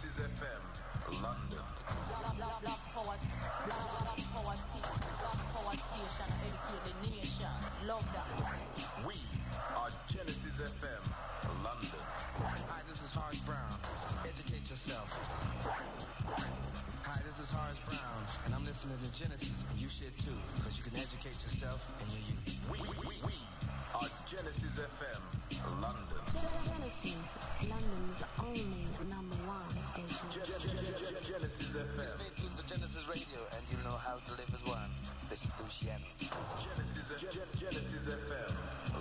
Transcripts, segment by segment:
Genesis FM, London. Black power station, educate the nation. Love that. We are Genesis FM, London. Hi, this is Horace Brown. Educate yourself. Hi, this is Horace Brown, and I'm listening to Genesis, and you should too, because you can educate yourself and your youth. We are Genesis FM, London. Genesis, London's only number one station. Genesis FM. Stay tuned to Genesis Radio, and you'll know how to live as one. This is Luciano. Genesis FM,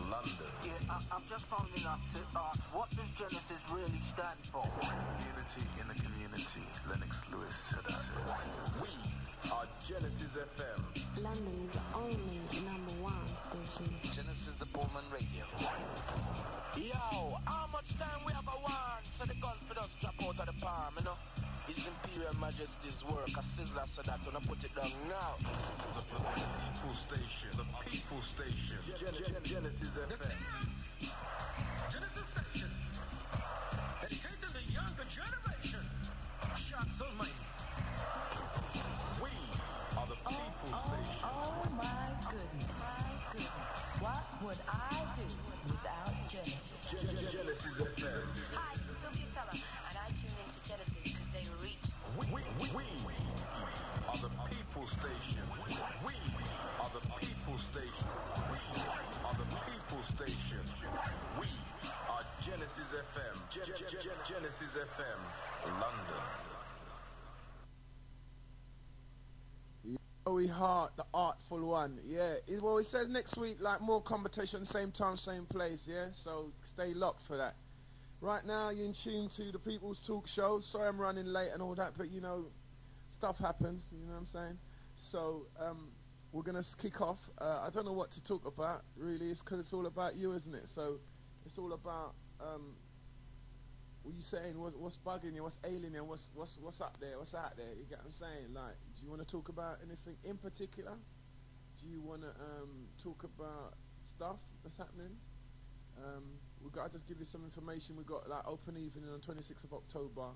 London. Yeah, I'm just phoning up to ask, what does Genesis really stand for? Unity in the community, Lennox Lewis said that. We are Genesis FM. London's only number one station. Genesis the Pullman Radio. Yo, how much time we have a want? So the guns for us drop out of the palm, you know? His Imperial Majesty's work, a sizzler so that when I put it down now. The people station. The people station. Genesis FM. Genesis Station. Educating the younger generation. Shots on me. We are the people station. Oh my goodness. What would I do without Genesis? Genesis FM. Hi, this is Sylvia Teller, and I tune into Genesis because they reach. We are the people station. We are the people station. We are the people station. We are Genesis FM. Genesis FM, London. Joey Hart, the artful one, yeah. Well, it says next week, like, more competition, same time, same place, yeah? So stay locked for that. Right now, you're in tune to the People's Talk Show. Sorry I'm running late and all that, but, you know, stuff happens, you know what I'm saying? So, we're going to kick off. I don't know what to talk about, really. It's because it's all about you, isn't it? So, it's all about, what are you saying? What's bugging you? What's ailing you? What's up there? What's out there? You get what I'm saying? Like, do you want to talk about anything in particular? Do you want to talk about stuff that's happening? I'll just give you some information. We've got like open evening on 26th of October,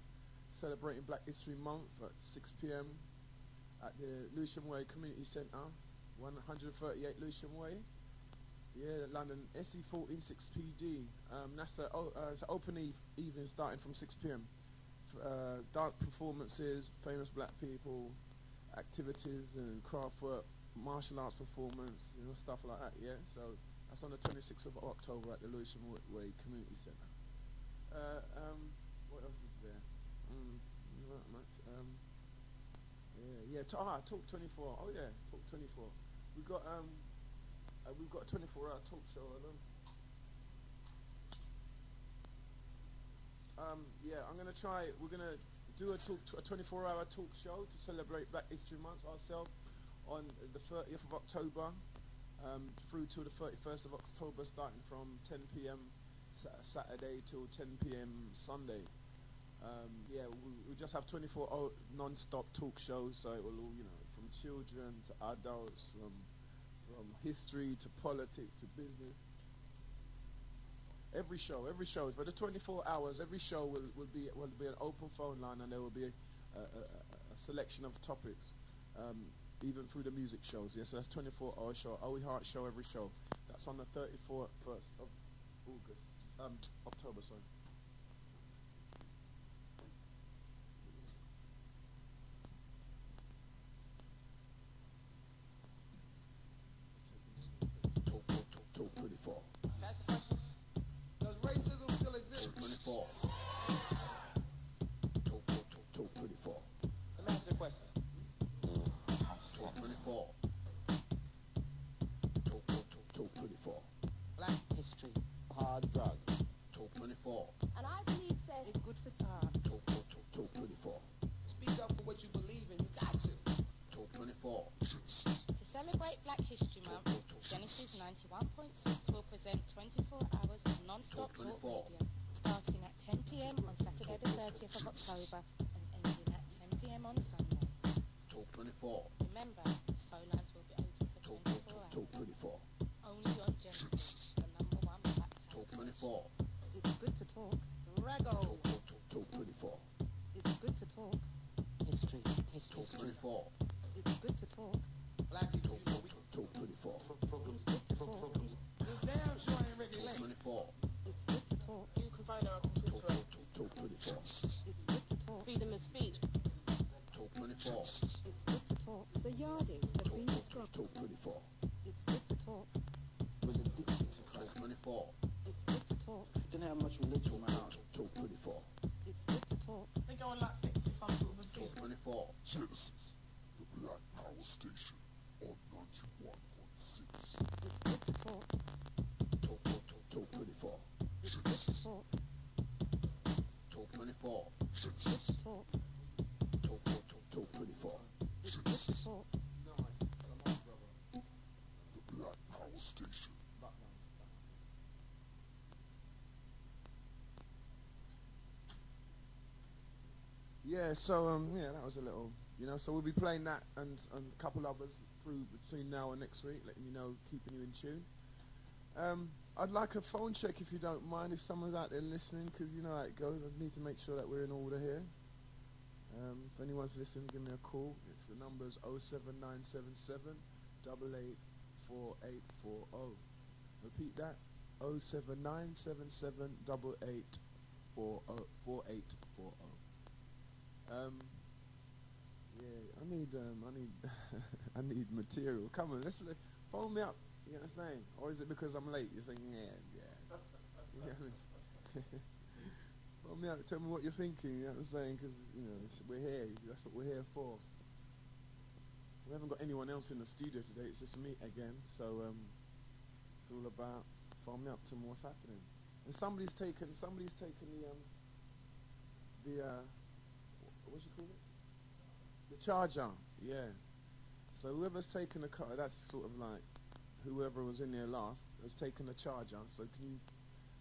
celebrating Black History Month at 6 p.m. at the Lewisham Way Community Centre, 138 Lewisham Way. Yeah, London, SE14 6PD. That's it's an open evening starting from 6 p.m. Dance performances, famous black people, activities and craft work, martial arts performance, you know, stuff like that. Yeah, so that's on the 26th of October at the Lewisham Way Community Centre. What else is there? Not much. Talk 24. Oh yeah, Talk 24. We've got a 24-hour talk show. I'm gonna try. We're gonna do a 24-hour talk show to celebrate Black History Month ourselves on the 30th of October through to the 31st of October, starting from 10 p.m. Saturday till 10 p.m. Sunday. We just have 24 non-stop talk shows, so it will all, you know, from children to adults, from history to politics to business. Every show for the 24 hours, every show will be an open phone line, and there will be a selection of topics, even through the music shows. Yes, so that's 24-hour show. Owie Hart show every show. That's on the 31st of October. Sorry. Talk 24. That's a question. Does racism still exist? 24. Talk 24. Let me ask you a question. Talk 24. Talk 24. Black history. Hard drugs. Talk 24. And I believe that it's good for time. Talk 24. Speak up for what you believe in. You got to. Talk 24. To celebrate Black History Month, Genesis 91.6 will present 24 hours of non-stop talk radio, starting at 10 p.m. on Saturday the 30th of October and ending at 10 p.m. on Sunday. Talk 24. Remember, phone lines will be open for 24 hours. Talk 24. Only on Genesis, the number one black Talk house. 24. It's good to talk. Raggo. Talk 24. It's good talk. History. History. 24. It's good to talk. Black people, you know, we talk 24. It's good to talk. It's damn sure ain't regulation. 24. It's good to talk. You can find out Talk 24. It's good to talk. Freedom of speech. Talk 24. It's good to talk. The yardies have been described. Talk 24. It's good to talk. Was addicted to Talk 24. It's good to talk. Didn't have much religion in my house. Talk 24. It's good to talk. They go on like 60 some sort of a Talk 24. Genesis, the Black Power Station on 91.6. It's good to talk. Talk 24. It's good to talk. Talk 24. It's good to talk. Talk 24. It's good to talk. The Black Power Station. Yeah, so yeah, that was a little, so we'll be playing that and a couple others through between now and next week, letting you know, keeping you in tune. I'd like a phone check if you don't mind, if someone's out there listening, because you know how it goes. I need to make sure that we're in order here. If anyone's listening, give me a call. The number's 07977 884840. Repeat that, 07977 884840. Yeah, I need material. Come on, let's phone me up. You know what I'm saying? Or is it because I'm late? You're thinking, yeah. You know what I mean? Phone me up. Tell me what you're thinking. You know what I'm saying? Because we're here. That's what we're here for. We haven't got anyone else in the studio today. It's just me again. So it's all about phone me up. Tell me what's happening. And somebody's taken the what you call it? The charger, yeah. So whoever's taken the car, that's sort of like whoever was in there last has taken the charger. So can you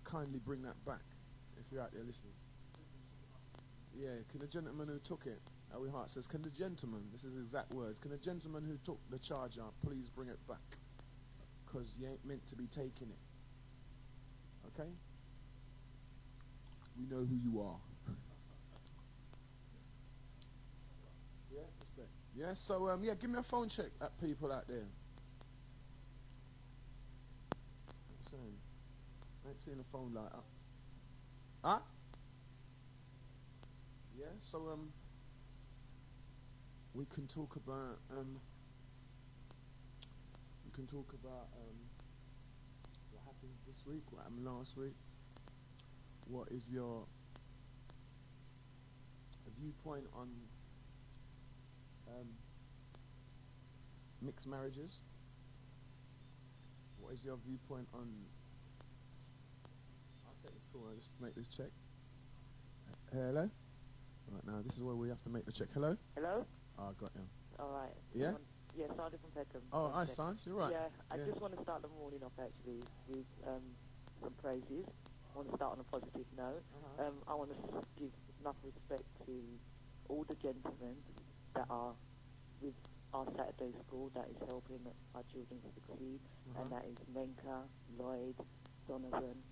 kindly bring that back if you're out there listening? Yeah, can the gentleman who took it, Howie Hart says, can the gentleman, this is exact words, can the gentleman who took the charger please bring it back? Because you ain't meant to be taking it. Okay? We know who you are. Yeah, respect. Yeah, so yeah, give me a phone check at people out there. I'm saying, I ain't seeing the phone light up. Huh? Yeah, so we can talk about what happened this week, what happened last week. What is your viewpoint on mixed marriages? What is your viewpoint on... I'll take this call, I'll just make this check. Hello? Right, now this is where we have to make the check. Hello? Hello? Oh, I got you. Alright. Yeah? Yeah, Sandra from Peckham. Oh, hi, Sanj, you're right. Yeah, I just want to start the morning off actually with some praises. I want to start on a positive note. I want to give enough respect to all the gentlemen that are with our Saturday school that is helping our children succeed, and that is Menka, Lloyd, Donovan,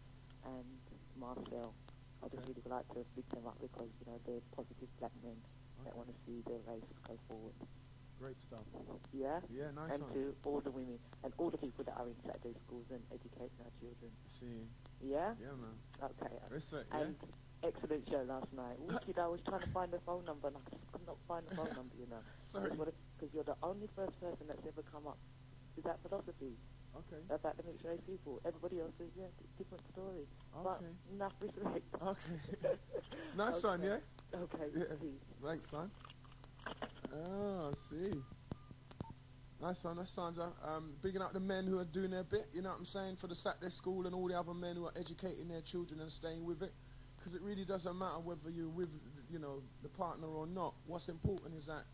and Marcel. I just really would like to pick them up because they're positive black men that want to see the race go forward. Great stuff. Yeah? Yeah, nice and one. to all the women and all the people that are in Saturday schools and educating our children. See. Yeah? Yeah, man. Okay. Respect, and excellent show last night. Wicked, I was trying to find the phone number and I just could not find the phone number, Sorry. Because you're the only first person that's ever come up with that philosophy. Okay. About the mixed race people. Everybody else is, different story. Okay. But enough respect. Okay. Nice one, yeah? Okay, yeah. peace. Thanks, son. Oh, I see. Nice one, that's Sandra. Bigging up the men who are doing their bit, you know what I'm saying, for the Saturday school and all the other men who are educating their children and staying with it. Because it really doesn't matter whether you're with, the partner or not. What's important is that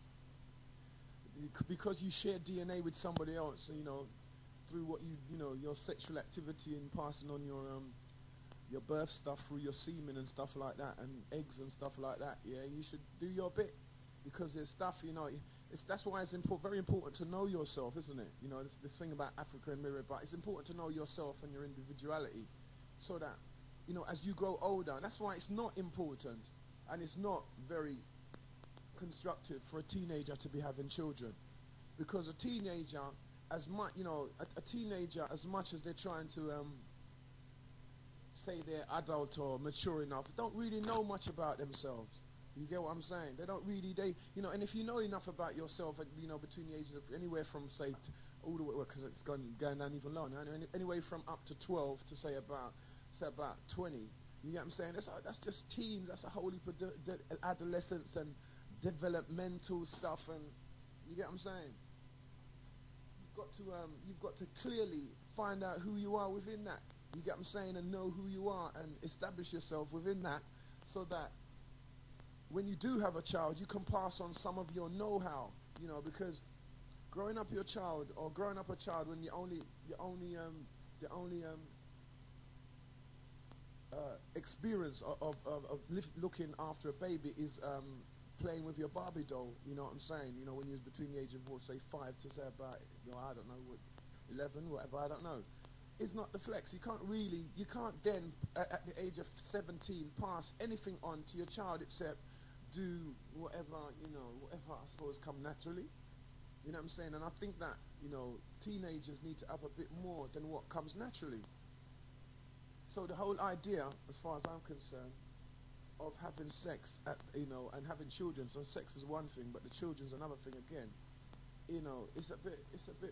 because you share DNA with somebody else, through what your sexual activity and passing on your birth stuff through your semen and stuff like that, and eggs and stuff like that, yeah, you should do your bit. Because there's stuff, that's why it's very important to know yourself, isn't it? This thing about Africa and Mirror, but it's important to know yourself and your individuality so that, as you grow older, that's why it's not important and it's not very constructive for a teenager to be having children, because a teenager, as much, you know, a teenager, as much as they're trying to say they're adult or mature enough, don't really know much about themselves. You get what I'm saying? They don't really, you know, and if you know enough about yourself, you know, between the ages of anywhere from, say, all the way, because it's going down even lower now, anyway from up to 12 to say about 20, you get what I'm saying? That's just teens, that's a whole heap of adolescence and developmental stuff, and you get what I'm saying? You've got to clearly find out who you are within that. You get what I'm saying? And know who you are and establish yourself within that, so that when you do have a child, you can pass on some of your know-how, you know, because growing up your child, or growing up a child when the only experience of looking after a baby is playing with your Barbie doll, you know what I'm saying? You know, when you're between the age of, what, say 5 to say about, you know, I don't know, what, 11, whatever, I don't know. It's not the flex. You can't then, at the age of 17, pass anything on to your child except do whatever, you know, whatever I suppose come naturally. You know what I'm saying? And I think that, you know, teenagers need to have a bit more than what comes naturally. So the whole idea, as far as I'm concerned, of having sex, you know, and having children, so sex is one thing, but the children's another thing again. You know, it's a bit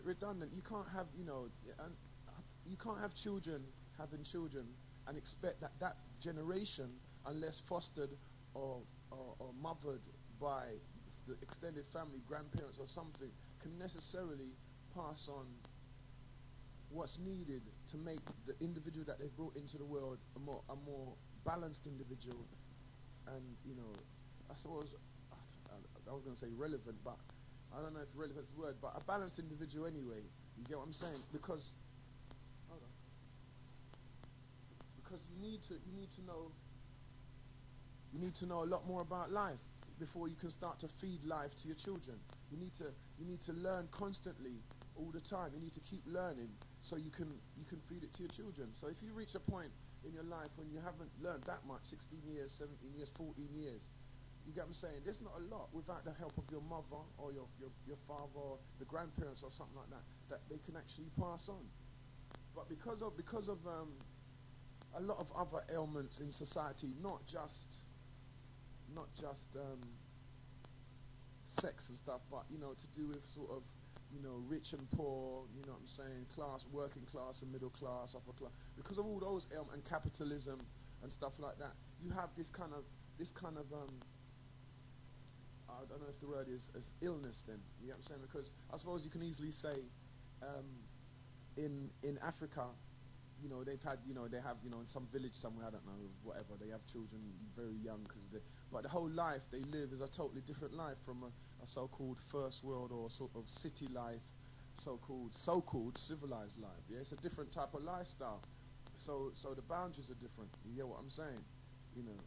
redundant. You can't have, you know, you can't have children having children and expect that generation, unless fostered or mothered by the extended family, grandparents or something, can necessarily pass on what's needed to make the individual that they've brought into the world a more balanced individual. And, you know, I suppose, I was going to say relevant, but I don't know if relevant is the word, but a balanced individual anyway. You get what I'm saying? Because, hold on. Because you need to know a lot more about life before you can start to feed life to your children. You need to learn constantly, all the time. You need to keep learning so you can feed it to your children. So if you reach a point in your life when you haven't learned that much, 16 years, 17 years, 14 years, you get what I'm saying? There's not a lot without the help of your mother or your father or the grandparents or something like that they can actually pass on. But because of a lot of other ailments in society, not just sex and stuff, but, you know, to do with sort of, you know, rich and poor, you know what I'm saying, class, working class and middle class, upper class. Because of all those ailments and capitalism and stuff like that, you have this kind of I don't know if the word is illness then, you know what I'm saying? Because I suppose you can easily say in Africa, you know, they have, you know, in some village somewhere, I don't know, whatever, they have children very young, but the whole life they live is a totally different life from a so-called first world or sort of city life, so-called civilized life. Yeah, it's a different type of lifestyle. So the boundaries are different. You get what I'm saying? You know,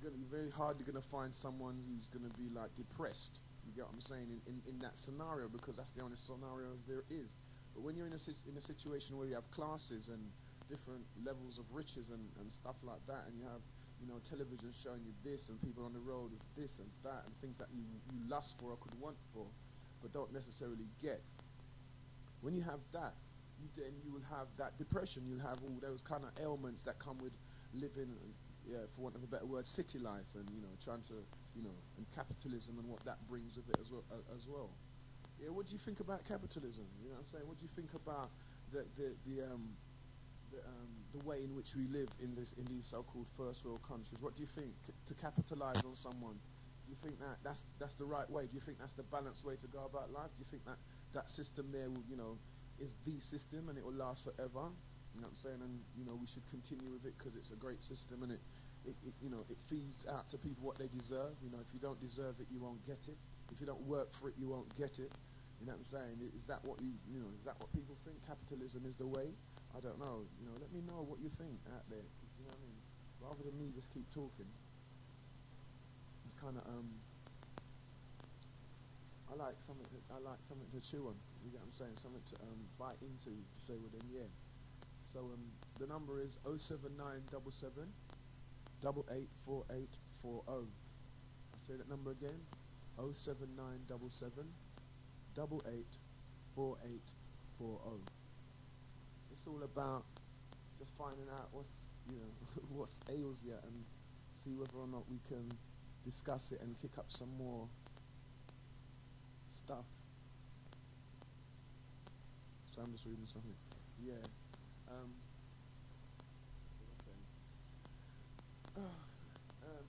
you're very hardly going to find someone who's going to be like depressed. You get what I'm saying in that scenario, because that's the only scenarios there is. But when you're in a situation where you have classes and different levels of riches and stuff like that, and you have, you know, television showing you this and people on the road with this and that and things that you lust for or could want for but don't necessarily get. When you have that, then you will have that depression. You'll have all those kind of ailments that come with living, for want of a better word, city life, and, you know, trying to, you know, and capitalism and what that brings with it as well. Yeah, what do you think about capitalism? You know what I'm saying? What do you think about the way in which we live in these so-called first world countries? What do you think to capitalize on someone? Do you think that's the right way? Do you think that's the balanced way to go about life? Do you think that system there will, you know, is the system and it will last forever? You know what I'm saying? And, you know, we should continue with it because it's a great system, and it you know, it feeds out to people what they deserve. You know, if you don't deserve it, you won't get it. If you don't work for it, you won't get it. You know what I'm saying? Is that what is that what people think? Capitalism is the way? I don't know. You know, let me know what you think out there. You know what I mean? Rather than me just keep talking. It's kind of I like something to chew on. You get what I'm saying? Something to bite into, to say within, yeah. So the number is 07977 884840. I'll say that number again. 07977 884840. It's all about just finding out what's what ails you and see whether or not we can discuss it and kick up some more stuff. So I'm just reading something. Yeah.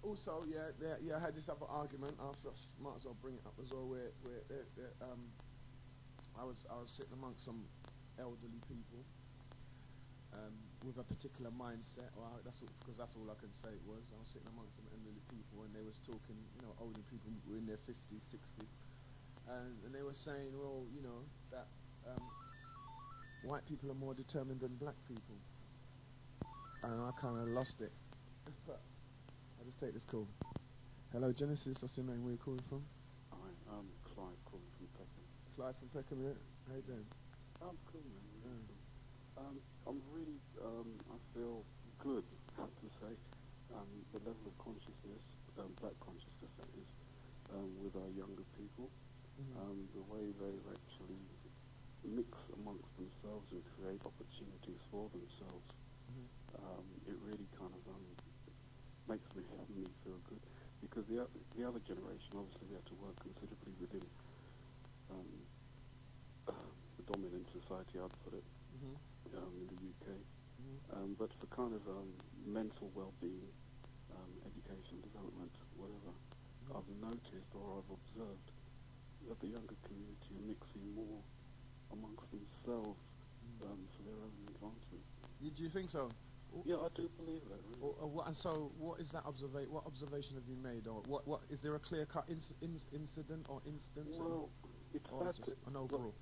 Also, I had this other argument. I might as well bring it up as well. Where I was sitting amongst some elderly people with a particular mindset. Well, because that's all I can say it was. I was sitting amongst some elderly people, and they was talking. Older people were in their 50s, 60s, and they were saying, well, that white people are more determined than black people, and I kind of lost it. But I'll just take this call. Hello, Genesis. What's your name? Where are you calling from? Hi, I'm Clive, calling from Peckham. Clive from Peckham, yeah. How you doing? I'm cool, man. I'm really, I feel good, to say, the level of consciousness, black consciousness that is, with our younger people, the way they've actually mix amongst themselves and create opportunities for themselves. It really kind of makes me feel good, because the other generation, obviously, we have to work considerably within the dominant society, I'd put it, in the UK. But for kind of mental well-being, education, development, whatever, I've noticed or I've observed that the younger community are mixing more amongst themselves for their own advancement. Do you think so? Yeah, I do believe that. Really. And so, what is that what observation have you made, or what is there a clear-cut incident or instance? Well, it's sad. An overall.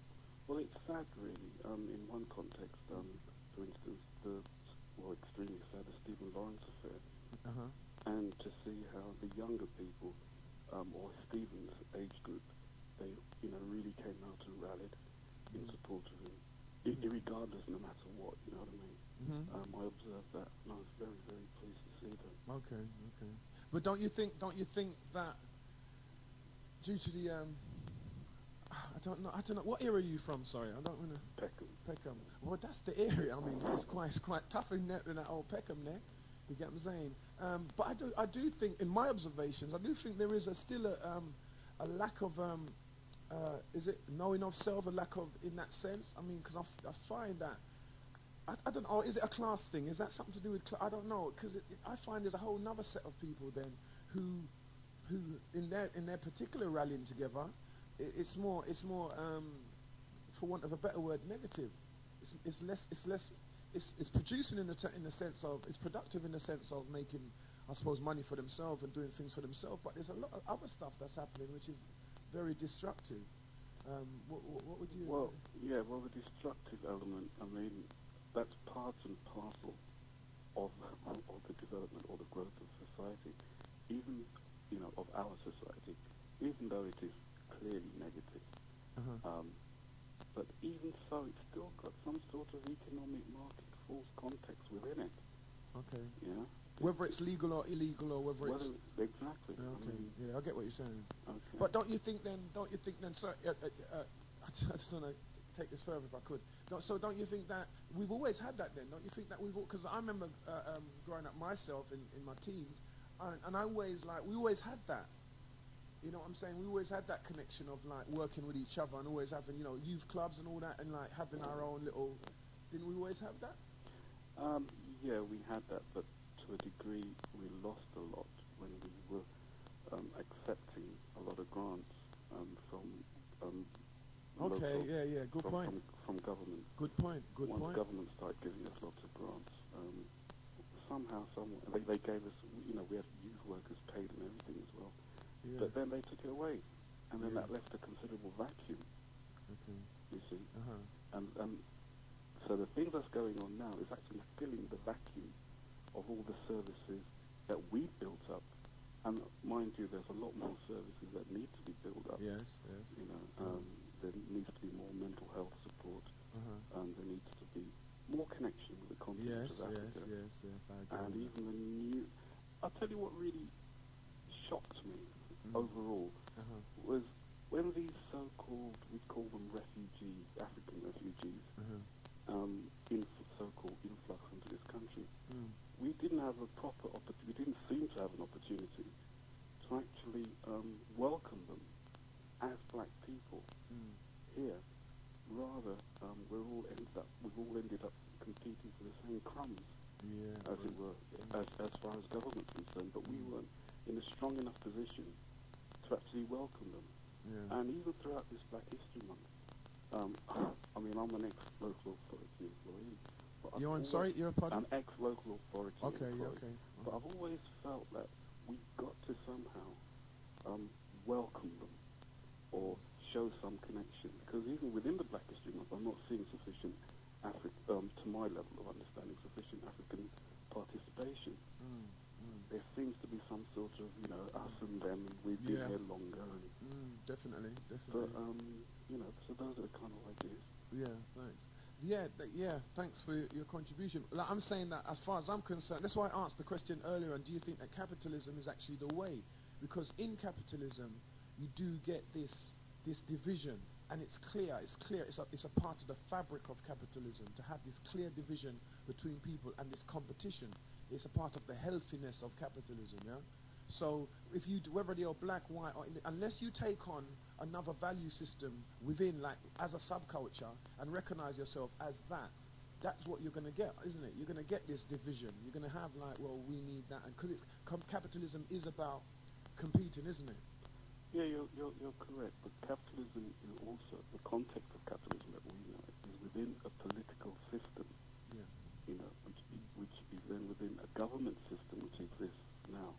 Well, it's sad, really. In one context, for instance, extremely sad, the Stephen Lawrence affair, and to see how the younger people, or Stephen's age group, they, really came out and rallied in support of him, irregardless, no matter what. You know what I mean? I observed that, and I was very, very pleased to see that. Okay. But don't you think that due to the I don't know what area are you from? Sorry, I don't want to. Peckham. Well, that's the area. I mean, it's quite tough in that old Peckham there. You get what I'm saying? But I do think, in my observations, I do think there is still a lack of is it knowing of self? A lack of, in that sense. I mean, because I find that. I don't know, is it a class thing? Is that something to do with I don't know, because I find there's a whole nother set of people then who in their particular rallying together, it's more for want of a better word, negative. It's producing in the sense of, it's productive in the sense of making, I suppose, money for themselves and doing things for themselves, but there's a lot of other stuff that's happening which is very destructive. What would you... Well, the destructive element, I mean, that's part and parcel of the development or the growth of society, even, of our society, even though it is clearly negative. But even so, it's still got some sort of economic market force context within it. Okay. Yeah. Whether it's legal or illegal, or whether it's... Exactly. Okay. I get what you're saying. Okay. But don't you think then, sorry, I just want to take this further if I could. So don't you think that we've always had that then? Don't you think that because I remember growing up myself in my teens, and we always had that. You know what I'm saying? We always had that connection of working with each other and always having, youth clubs and all that, and having our own little, didn't we always have that? Yeah, we had that, but to a degree we lost a lot when we were accepting a lot of grants from okay, local, good point. From government. Good point. Once government started giving us lots of grants, somehow, they gave us, we had youth workers paid and everything as well. Yeah. But then they took it away, and then that left a considerable vacuum. Okay. You see, and so the thing that's going on now is actually filling the vacuum of all the services that we built up. And mind you, there's a lot more services that need to be built up. Yes. There needs to be more mental health support. There needs to be more connection with the continent of Africa. Yes, I agree. And even the new... I'll tell you what really shocked me overall people. Here, rather, we've all ended up competing for the same crumbs, as it were, as far as government's concerned. But we weren't in a strong enough position to actually welcome them. And even throughout this Black History Month, I mean, I'm an ex-local authority employee. But You're you're a pardon? An ex-local authority employee. Okay. But I've always felt that we've got to somehow welcome them or show some connection. Because even within the Black History Month, I'm not seeing sufficient to my level of understanding, sufficient African participation. There seems to be some sort of, us and them, and we've been here longer. And definitely. But, so those are the kind of ideas. Yeah, thanks. Thanks for your contribution. Like, I'm saying that as far as I'm concerned, that's why I asked the question earlier, and do you think that capitalism is actually the way? Because in capitalism, you do get this division, and it's clear, it's a part of the fabric of capitalism, to have this clear division between people and this competition. It's a part of the healthiness of capitalism, yeah? So if you, whether you're black, white, or unless you take on another value system within, like, as a subculture, and recognize yourself as that, that's what you're going to get, isn't it? You're going to get this division. You're going to have, like, well, we need that. And because capitalism is about competing, isn't it? Yeah, you're correct. But capitalism is also, the context of capitalism that we know is within a political system, which is then within a government system which exists now.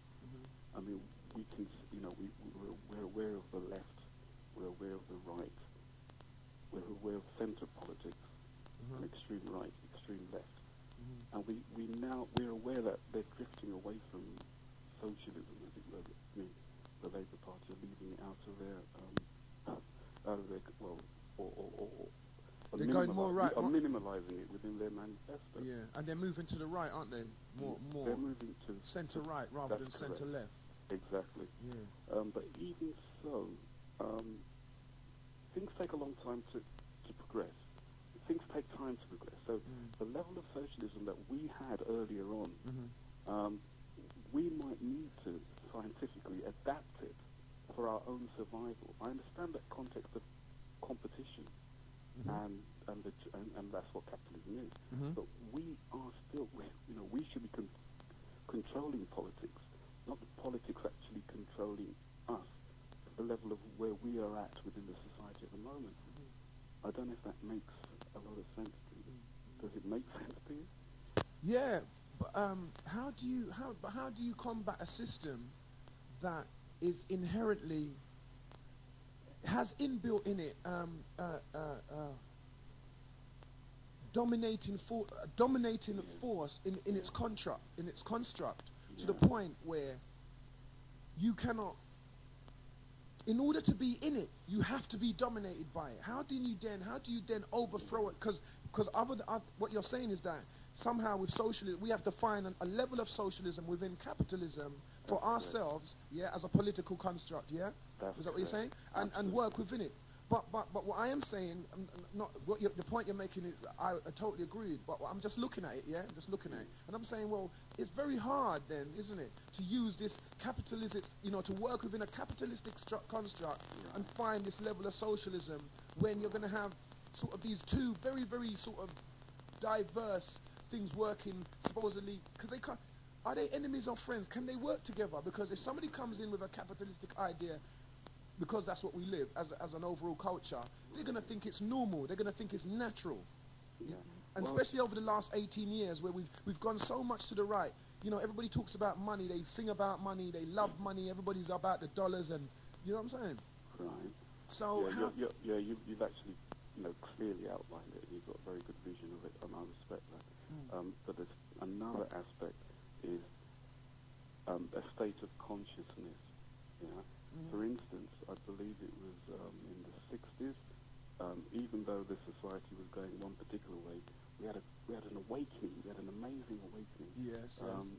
I mean, we can, we're aware of the left, we're aware of the right, we're aware of centre politics, and extreme right, extreme left, and we're aware that they're drifting away from socialism, as it were. I mean, the Labour Party are leaving it out of their they're going more right, minimalising it within their manifesto. Yeah, and they're moving to the right, aren't they? More. They're moving to centre right rather than centre left. Exactly. Yeah. But even so, things take a long time to progress. Things take time to progress. So the level of socialism that we had earlier on, we might need to scientifically adapt it for our own survival. I understand that context of competition, and that's what capitalism is. But we are still, we should be controlling politics, not the politics actually controlling us at the level of where we are at within the society at the moment. I don't know if that makes a lot of sense to you. Does it make sense to you? Yeah, but how do you combat a system that is inherently has inbuilt in it dominating force in its construct to the point where you cannot, in order to be in it, you have to be dominated by it. How do you then overthrow it? Because what you're saying is that somehow with socialism, we have to find a level of socialism within capitalism for ourselves, as a political construct, Is that what you're saying? And work within it. But what I am saying, the point you're making is, I totally agree. But I'm just looking at it, I'm just looking at it, and I'm saying, well, it's very hard then, isn't it, to use this capitalistic, to work within a capitalistic construct and find this level of socialism when you're going to have sort of these two very, very sort of diverse things working supposedly, because they can't. Are they enemies or friends? Can they work together? Because if somebody comes in with a capitalistic idea, because that's what we live as an overall culture, they're going to think it's normal. They're going to think it's natural. And especially over the last 18 years where we've gone so much to the right. Everybody talks about money. They sing about money. They love money. Everybody's about the dollars, and you know what I'm saying? Right. So you've actually clearly outlined it. You've got a very good vision of it, and I respect that. But there's another aspect is a state of consciousness. For instance, I believe it was in the 60s, even though the society was going one particular way, we had an awakening. We had an amazing awakening.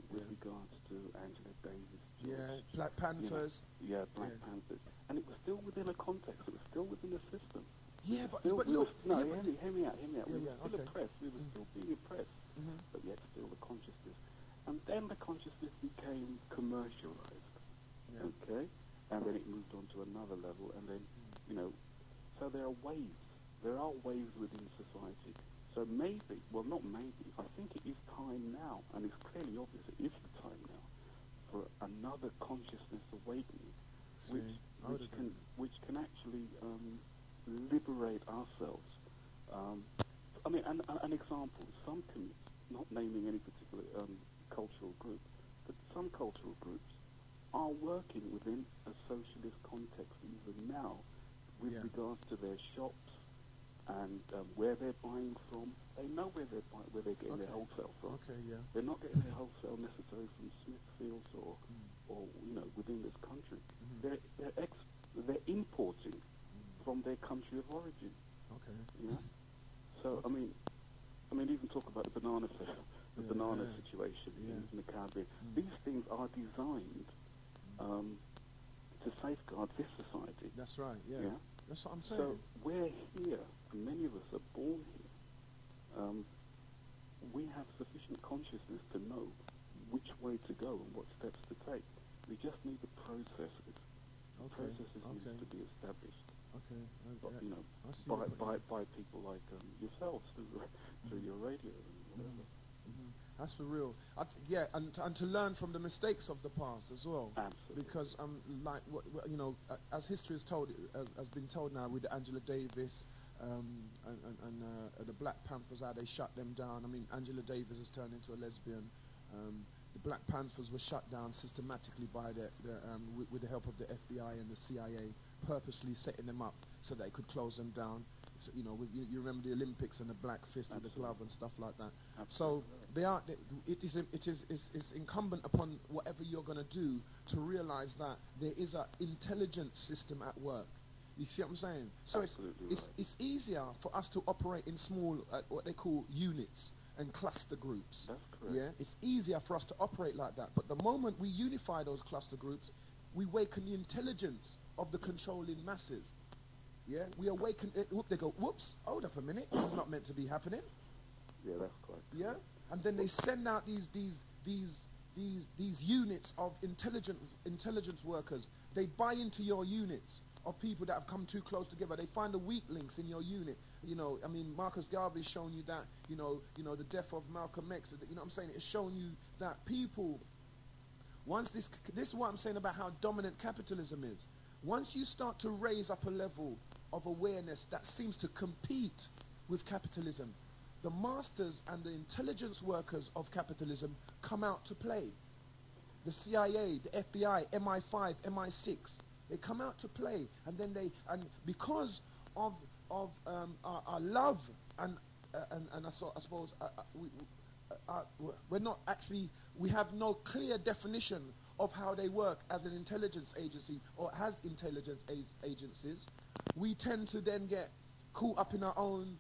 With regards to Angela Davis. Black Panthers. Black Panthers, and it was still within a context. It was still within a system. Hear me out. We were still oppressed. We were still being oppressed, but yet still the consciousness. And then the consciousness became commercialized. Okay. And then it moved on to another level, and then, So there are waves. There are waves within society. So maybe, well, not maybe, I think it is time now, and it's clearly obvious, it is the time now, for another consciousness awakening, which can actually liberate ourselves. I mean, an example, some communities, not naming any particular cultural group, but some cultural groups are working within a socialist context even now with regards to their shops and where they're buying from. They know where they're getting their wholesale from. They're not getting their wholesale necessarily from Smithfields or within this country. They're importing from their country of origin. So I mean, even talk about the banana situation in the Caribbean. These things are designed to safeguard this society. That's right. Yeah. That's what I'm saying. So we're here, and many of us are born here. We have sufficient consciousness to know which way to go and what steps to take. We just need the processes. Processes need to be established. By people like yourselves through your radio and whatever. That's for real. And to learn from the mistakes of the past as well. Absolutely. Because like as history is told, has been told now with Angela Davis and the Black Panthers, how they shut them down. I mean, Angela Davis has turned into a lesbian. The Black Panthers were shut down systematically by with the help of the FBI and the CIA, purposely setting them up so they could close them down. So, you remember the Olympics and the black fist and the glove and stuff like that. So it's incumbent upon whatever you're going to do to realize that there is an intelligence system at work. You see what I'm saying? So it's easier for us to operate in small, what they call units and cluster groups. That's correct. Yeah, it's easier for us to operate like that. But the moment we unify those cluster groups, we awaken the intelligence of the controlling masses. Yeah, we awaken. They go, whoops! Hold up a minute. This is not meant to be happening. Yeah, that's correct. Yeah, and then they send out these units of intelligence workers. They buy into your units of people that have come too close together. They find the weak links in your unit. I mean, Marcus Garvey's shown you that. The death of Malcolm X. What I'm saying? It's shown you that people. Once this is what I'm saying about how dominant capitalism is. Once you start to raise up a level of awareness that seems to compete with capitalism, the masters and the intelligence workers of capitalism come out to play. The CIA, the FBI, MI5, MI6, they come out to play, and then because of our love and I suppose we're not actually, we have no clear definition of how they work as an intelligence agency or as intelligence agencies. We tend to then get caught up in our own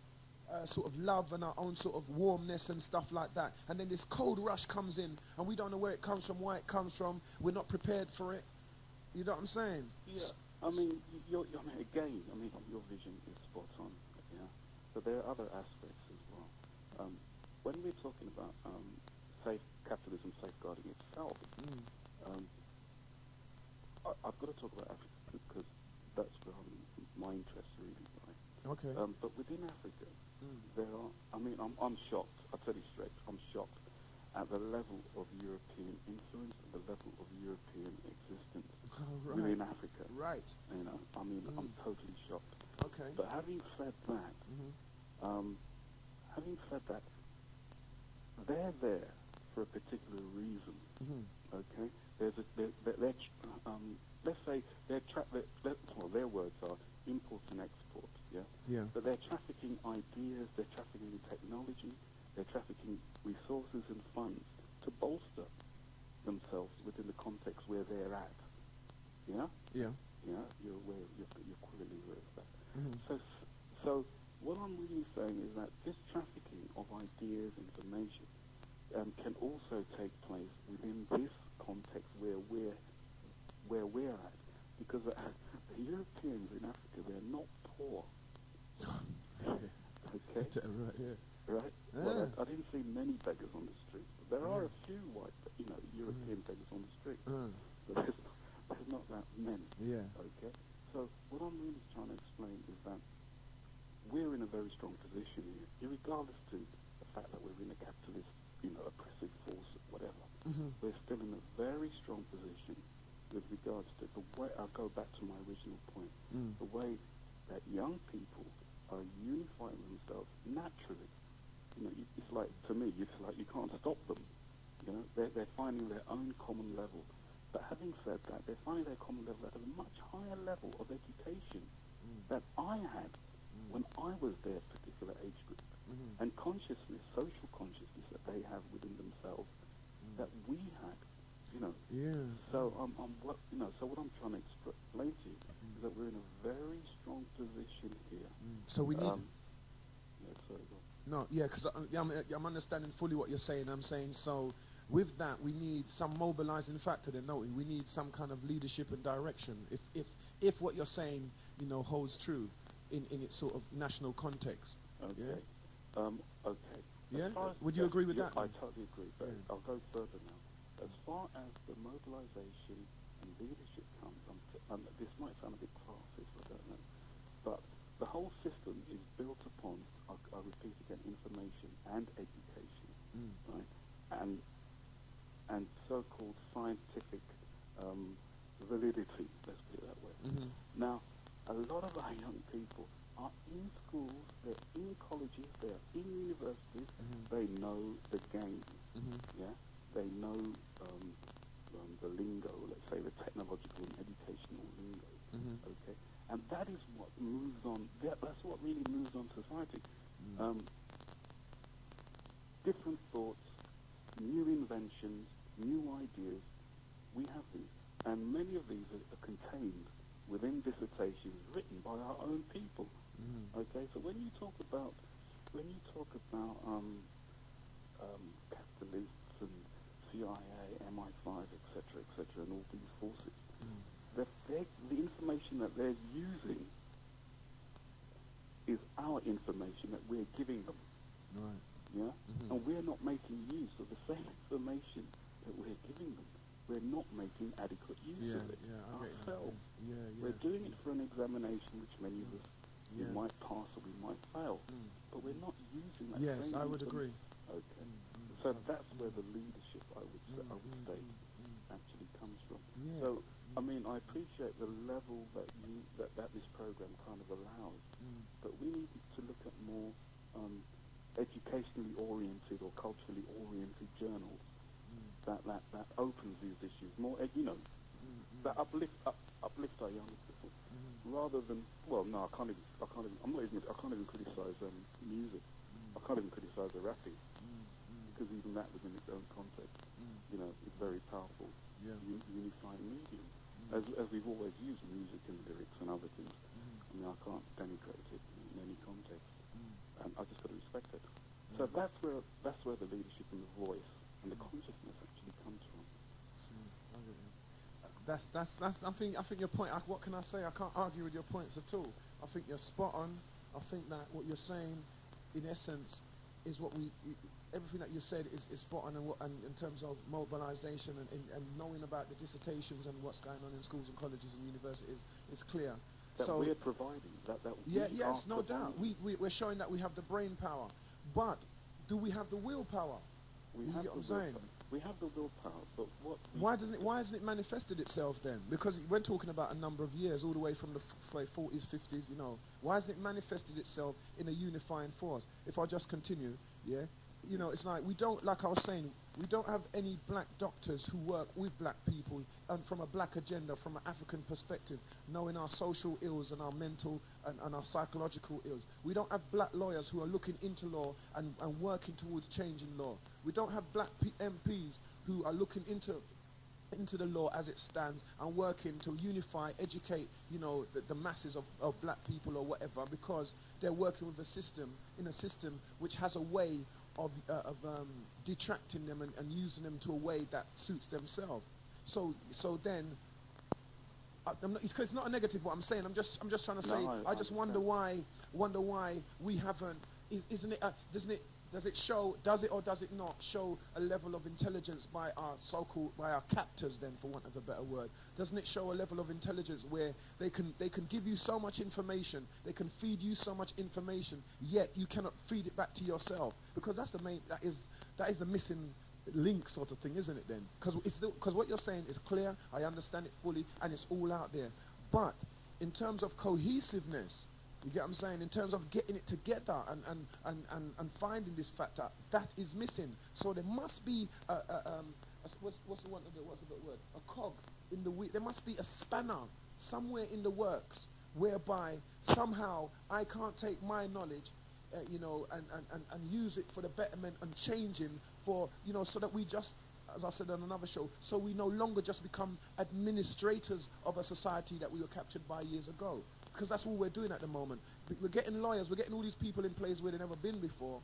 sort of love and our own sort of warmness and stuff like that. And then this cold rush comes in and we don't know where it comes from, why it comes from. We're not prepared for it. You know what I'm saying? Yeah. I mean, your vision is spot on. Yeah. But there are other aspects as well. When we're talking about capitalism safeguarding itself, I've got to talk about Africa because that's where my interest really lies. Okay. But within Africa, there are. I mean, I'm shocked. I'll tell you straight. I'm shocked at the level of European influence, and the level of European existence within Africa. Right. I mean, I'm totally shocked. Okay. But having said that, they're there for a particular reason. Okay. Let's say their words are import and export. Yeah. Yeah. But they're trafficking ideas. They're trafficking technology. They're trafficking resources and funds to bolster themselves within the context where they're at. Yeah. Yeah. Yeah. You're aware. You're clearly aware of that. So what I'm really saying is that this trafficking of ideas, information, can also take place within this context where we're at, because the Europeans in Africa, they're not poor. Okay. Right. Well, I didn't see many beggars on the street, but there are a few European beggars on the street. But there's not that many. Yeah. Okay. So what I'm really trying to explain is that we're in a very strong position here, regardless to the fact that we're in a capitalist, oppressive force, whatever. We're still in a very strong position with regards to the way, I'll go back to my original point, the way that young people are unifying themselves naturally. It's like, to me, it's like you can't stop them. They're finding their own common level. But having said that, they're finding their common level at a much higher level of education that I had when I was their particular age group. And consciousness, social consciousness that they have within themselves that we had. So so what I'm trying to explain to you is that we're in a very strong position here. So we need. Sorry, because I'm understanding fully what you're saying. I'm saying, so with that, we need some mobilizing factor. Then, don't we? We need some kind of leadership and direction. If what you're saying, holds true in its sort of national context. Okay. Yeah? Okay. Yeah. Would you agree with that? I totally agree. But I'll go further now. As far as the mobilization and leadership comes, this might sound a bit classist, I don't know, but the whole system is built upon, I'll repeat again, information and education, right? And so-called scientific validity, let's put it that way. Now, a lot of our young people are in schools, they're in colleges, they're in universities, they know the game, yeah? They know the lingo, let's say the technological and educational lingo, okay? And that is what moves on, that's what really moves on society. Different thoughts, new inventions, new ideas, we have these. And many of these are contained within dissertations written by our own people, okay? So when you talk about capitalists and CIA, MI5, etc., and all these forces, the information that they're using is our information that we're giving them. Right. Yeah? And we're not making use of the same information that we're giving them. We're not making adequate use of it ourselves. We're doing it for an examination, which many of us we might pass or we might fail, but we're not using that. Yes, I would agree. Okay, so that's where the leadership, I would state, actually comes from. So, I mean, I appreciate the level that that this program kind of allows, but we need to look at more educationally oriented or culturally oriented journals that opens these issues more, that uplift our young people, rather than, well, no, I can't even criticize music. I can't even criticize the rapping, because even that within its own context, is very powerful, unifying medium, as we've always used music and lyrics and other things. I mean, I can't denigrate it in any context, and I just got to respect it. So that's where the leadership and the voice and the consciousness actually comes from. I think your point. What can I say? I can't argue with your points at all. I think you're spot on. I think that what you're saying, in essence, is what everything that you said is spot on, and in terms of mobilization and knowing about the dissertations and what's going on in schools and colleges and universities is clear. That we're providing. Yes, no doubt. We're showing that we have the brain power, but do we have the willpower? We have the willpower, but why hasn't it manifested itself then? Because we're talking about a number of years, all the way from the 40s, 50s, Why hasn't it manifested itself in a unifying force? If I just continue, it's like we don't, like I was saying, we don't have any black doctors who work with black people and from a black agenda, from an African perspective, knowing our social ills and our mental and our psychological ills. We don't have black lawyers who are looking into law and working towards changing law. We don't have black MPs who are looking into the law as it stands and working to unify, educate, the masses of black people or whatever, because they're working with a system which has a way of detracting them and using them to a way that suits themselves. So then, it's not a negative what I'm saying. I'm just trying to say. I just wonder why we haven't. Doesn't it does it or does it not show a level of intelligence by our by our captors then, for want of a better word? Doesn't it show a level of intelligence where they can give you so much information, they can feed you so much information, yet you cannot feed it back to yourself? Because that is the missing link sort of thing, isn't it then? Because what you're saying is clear, I understand it fully, and it's all out there. But in terms of cohesiveness, you get what I'm saying? In terms of getting it together and finding this factor, that is missing. So there must be what's the word? A cog in the wheel. There must be a spanner somewhere in the works whereby somehow I can't take my knowledge, and use it for the betterment and changing for, so that we just, as I said on another show, so we no longer just become administrators of a society that we were captured by years ago. Because that's all we're doing at the moment. We're getting lawyers, we're getting all these people in place where they've never been before,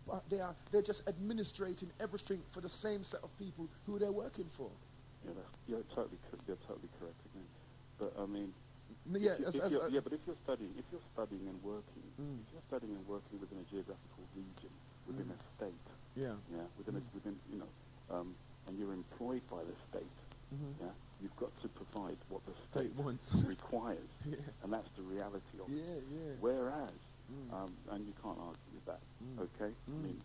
but they're just administrating everything for the same set of people who they're working for. Yeah, you're totally correct again. But I mean, but if you're studying and working, if you're studying and working within a geographical region, within a state, and you're employed by the state, you've got to provide what the state requires, and that's the reality of it. Whereas, and you can't argue with that, okay? I mean,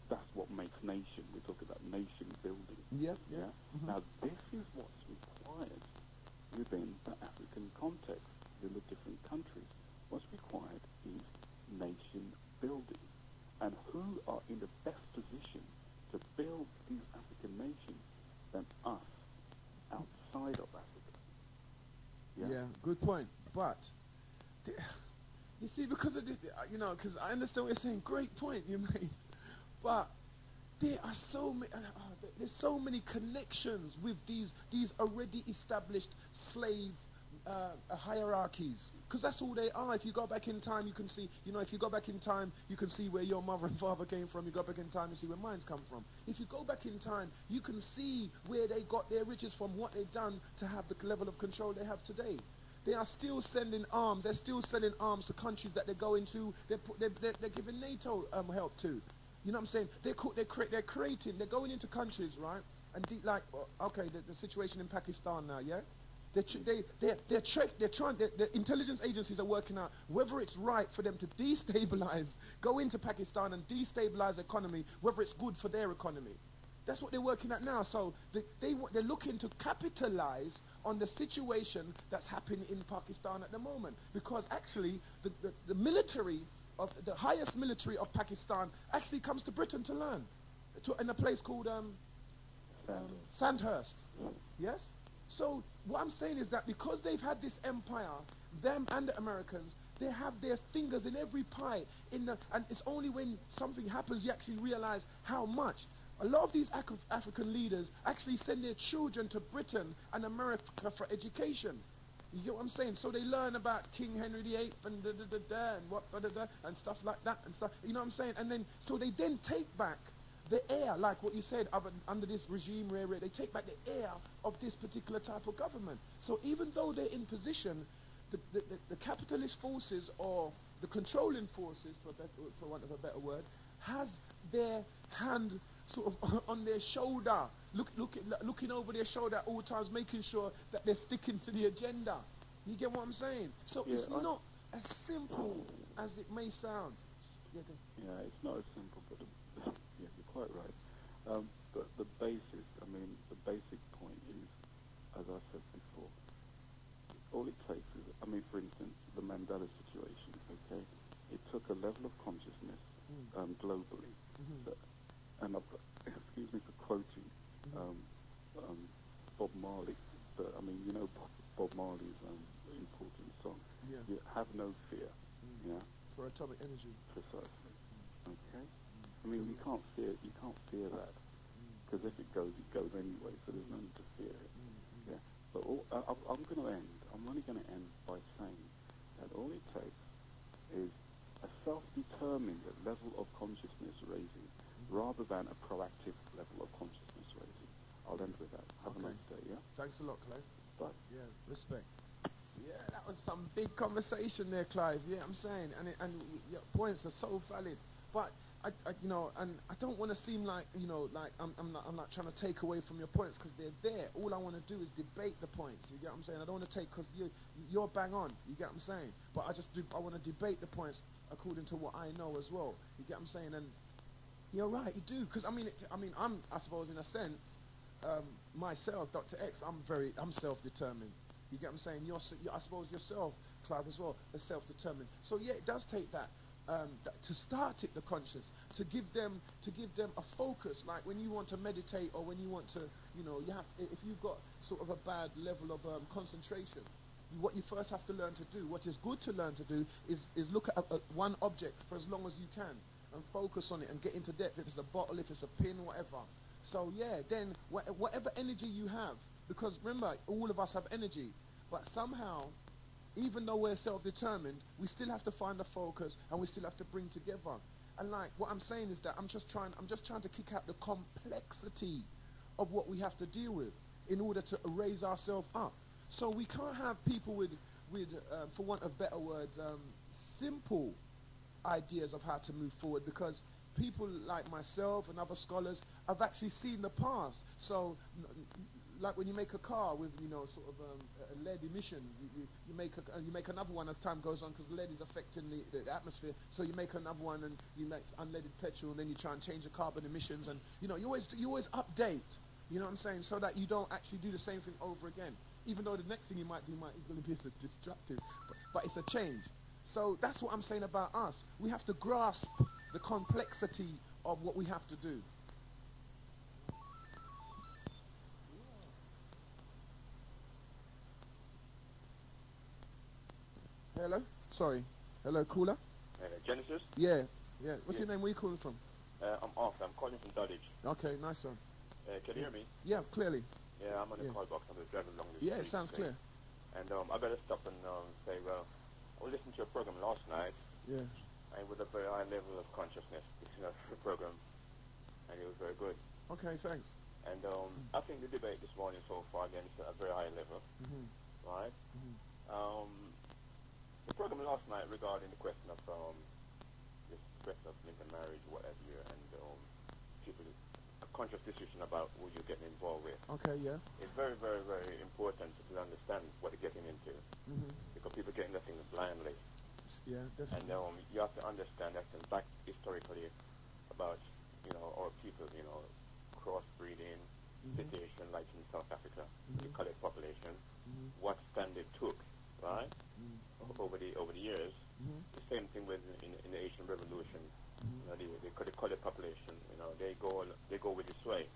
that's what makes nation. We're talking about nation building. Now, this is what's required within the African context, in the different countries. What's required is nation building. And who are in the best position to build these African nations than us outside of Africa? Yeah, good point. But, you see, because of this, because I understand what you're saying, great point you made. But there are there's so many connections with these already established slave hierarchies, because that's all they are. If you go back in time, you can see, if you go back in time, you can see where your mother and father came from. You go back in time, you see where mine's come from. If you go back in time, you can see where they got their riches from, what they've done to have the level of control they have today. They are still sending arms. They're still selling arms to countries that they're going to. They're giving NATO help to. You know what I'm saying? They're creating. They're going into countries, right? And the situation in Pakistan now, yeah. They're trying. The intelligence agencies are working out whether it's right for them to destabilize, go into Pakistan and destabilize the economy, whether it's good for their economy. That's what they're working at now. So they're looking to capitalize on the situation that's happening in Pakistan at the moment, because actually the military of the highest military of Pakistan actually comes to Britain to learn, in a place called Sandhurst. Yes. So what I'm saying is that because they've had this empire, them and the Americans, they have their fingers in every pie. And it's only when something happens you actually realize how much. A lot of these African leaders actually send their children to Britain and America for education. You get what I'm saying? So they learn about King Henry VIII and and stuff like that and stuff. You know what I'm saying? And then so they then take back the air, like what you said, under this regime where they take back the air of this particular type of government. So even though they're in position, the capitalist forces or the controlling forces, for want of a better word, has their hand sort of on their shoulder, looking over their shoulder at all times, making sure that they're sticking to the agenda. You get what I'm saying? So it's not as simple as it may sound. Yeah, it's not as simple, but yeah, you're quite right. But the basic point is, as I said before, all it takes is, for instance, the Mandela situation, okay? It took a level of consciousness globally, and I've got, excuse me for quoting Bob Marley, but Bob Marley's important song, you have no fear, for atomic energy. Precisely. Okay. You can't fear that, because if it goes anyway. So there's no need to fear it. Yeah. But I'm only going to end by saying that all it takes is a self-determined level of consciousness raising, rather than a proactive level of consciousness raising. I'll end with that. Have a nice day. Yeah. Thanks a lot, Clive. Bye. Yeah. Respect. Yeah, that was some big conversation there, Clive. Yeah, I'm saying, and your points are so valid. But you know, and I don't want to seem like, you know, like I'm not trying to take away from your points because they're there. All I want to do is debate the points. You get what I'm saying? I don't want to take because you're bang on. You get what I'm saying? But I want to debate the points according to what I know as well. You get what I'm saying? And you're right, you do. Because I suppose in a sense, myself, Doctah X, I'm self-determined. You get what I'm saying? I suppose yourself, Clive, as well, is self-determined. So yeah, it does take that. To start it, the conscious, to give them a focus, like when you want to meditate or when you want to, you know, if you've got sort of a bad level of concentration, what you first have to learn to do, what is good to learn to do, is look at one object for as long as you can and focus on it and get into depth. If it's a bottle, if it's a pin, whatever. So yeah, then whatever energy you have, because remember, all of us have energy, but somehow, even though we're self-determined, we still have to find the focus and we still have to bring together. And like what I'm saying is that I'm just trying to kick out the complexity of what we have to deal with in order to raise ourselves up. So we can't have people with for want of better words, simple ideas of how to move forward, because people like myself and other scholars have actually seen the past. So like when you make a car with, you know, sort of lead emissions, you make another one as time goes on, because lead is affecting the atmosphere. So you make another one and you make unleaded petrol, and then you try and change the carbon emissions, and you know you always update. You know what I'm saying? So that you don't actually do the same thing over again. Even though the next thing you might do might be destructive, but it's a change. So that's what I'm saying about us. We have to grasp the complexity of what we have to do. Hello? Sorry. Hello, caller? Genesis? Yeah. What's your name? Where are you calling from? I'm Arthur. I'm calling from Dulwich. Okay, nice one. Can you hear me? Yeah, clearly. Yeah, I'm on the call box. I'm just driving along the street. Yeah, it sounds clear. And I better stop and say, well, I was listening to your program last night. Yeah. And with a very high level of consciousness, you know, the program. And it was very good. Okay, thanks. And I think the debate this morning so far, again, is at a very high level. Right? The program last night regarding the question of this question of Lincoln marriage, whatever, and people a conscious decision about who you're getting involved with. Okay, yeah. It's very, very, very important to understand what they're getting into, because people get into things blindly. Yeah, definitely. And you have to understand that back historically about, you know, our people, you know, crossbreeding situation like in South Africa, the colored population, what stand it took, right? Over the years. The same thing with in the Asian Revolution. You know, the colored population, you know, they go with the sway.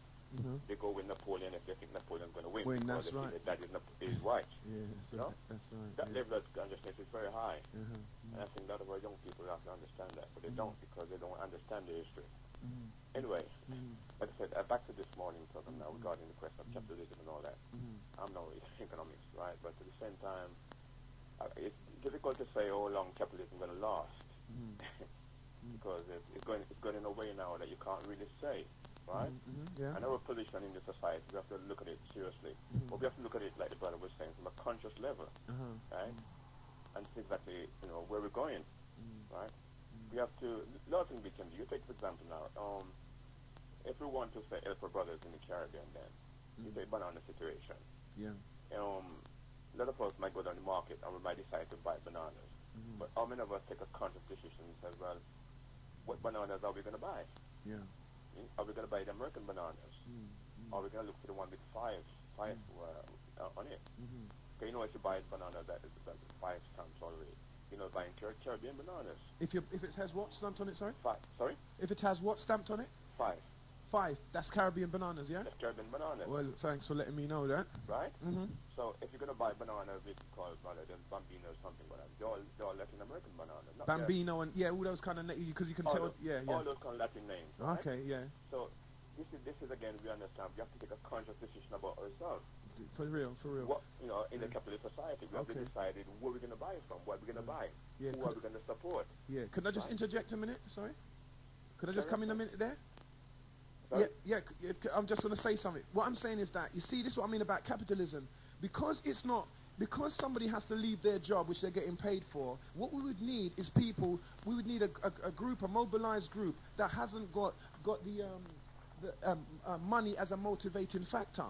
They go with Napoleon if they think Napoleon's going to win. That's right. That is white. Yeah, that's right. That level of consciousness is very high. And I think a lot of our young people have to understand that, but they don't, because they don't understand the history. Anyway, like I said, back to this morning program now regarding the question of capitalism and all that. I'm no economics, right? But at the same time, it's difficult to say how long capitalism is going to last, because it's going in a way now that you can't really say, right? And our position in the society, we have to look at it seriously. But we have to look at it, like the brother was saying, from a conscious level, right? And see exactly, you know, where we're going, right? We have to, a lot of things we can do. You take, for example, now, if we want to say help our brothers in the Caribbean, then you take banana situation. A lot of us might go down the market and we might decide to buy bananas. But how many of us take a conscious decision and say, well, what bananas are we going to buy? Are we going to buy the American bananas? Are we going to look for the one with five on it? Okay, you know, if you buy a banana that is 5 stamps already, you know, buying Caribbean bananas. If it has what stamped on it, sorry? 5. Sorry? If it has what stamped on it? 5. 5. That's Caribbean bananas, yeah? That's Caribbean bananas. Well, thanks for letting me know that. Right? So if you're going to buy bananas, we can call it rather than Bambino or something like that. They're all Latin American bananas. Bambino and, yeah, all those kind of, because you can tell, all those kind of Latin names. Right? Okay, yeah. So this is again, we understand, we have to take a conscious decision about ourselves. For real. What, you know, in the capitalist society, we have to decide where we're going to buy from, what we're going to buy, who are we going to support. Yeah, could I just interject a minute? Sorry? Could I just come in a minute there? Sorry? Yeah, I'm just going to say something. What I'm saying is that, you see, this is what I mean about capitalism. Because it's not because somebody has to leave their job, which they're getting paid for, what we would need is people, we would need a group, a mobilized group that hasn't got the money as a motivating factor.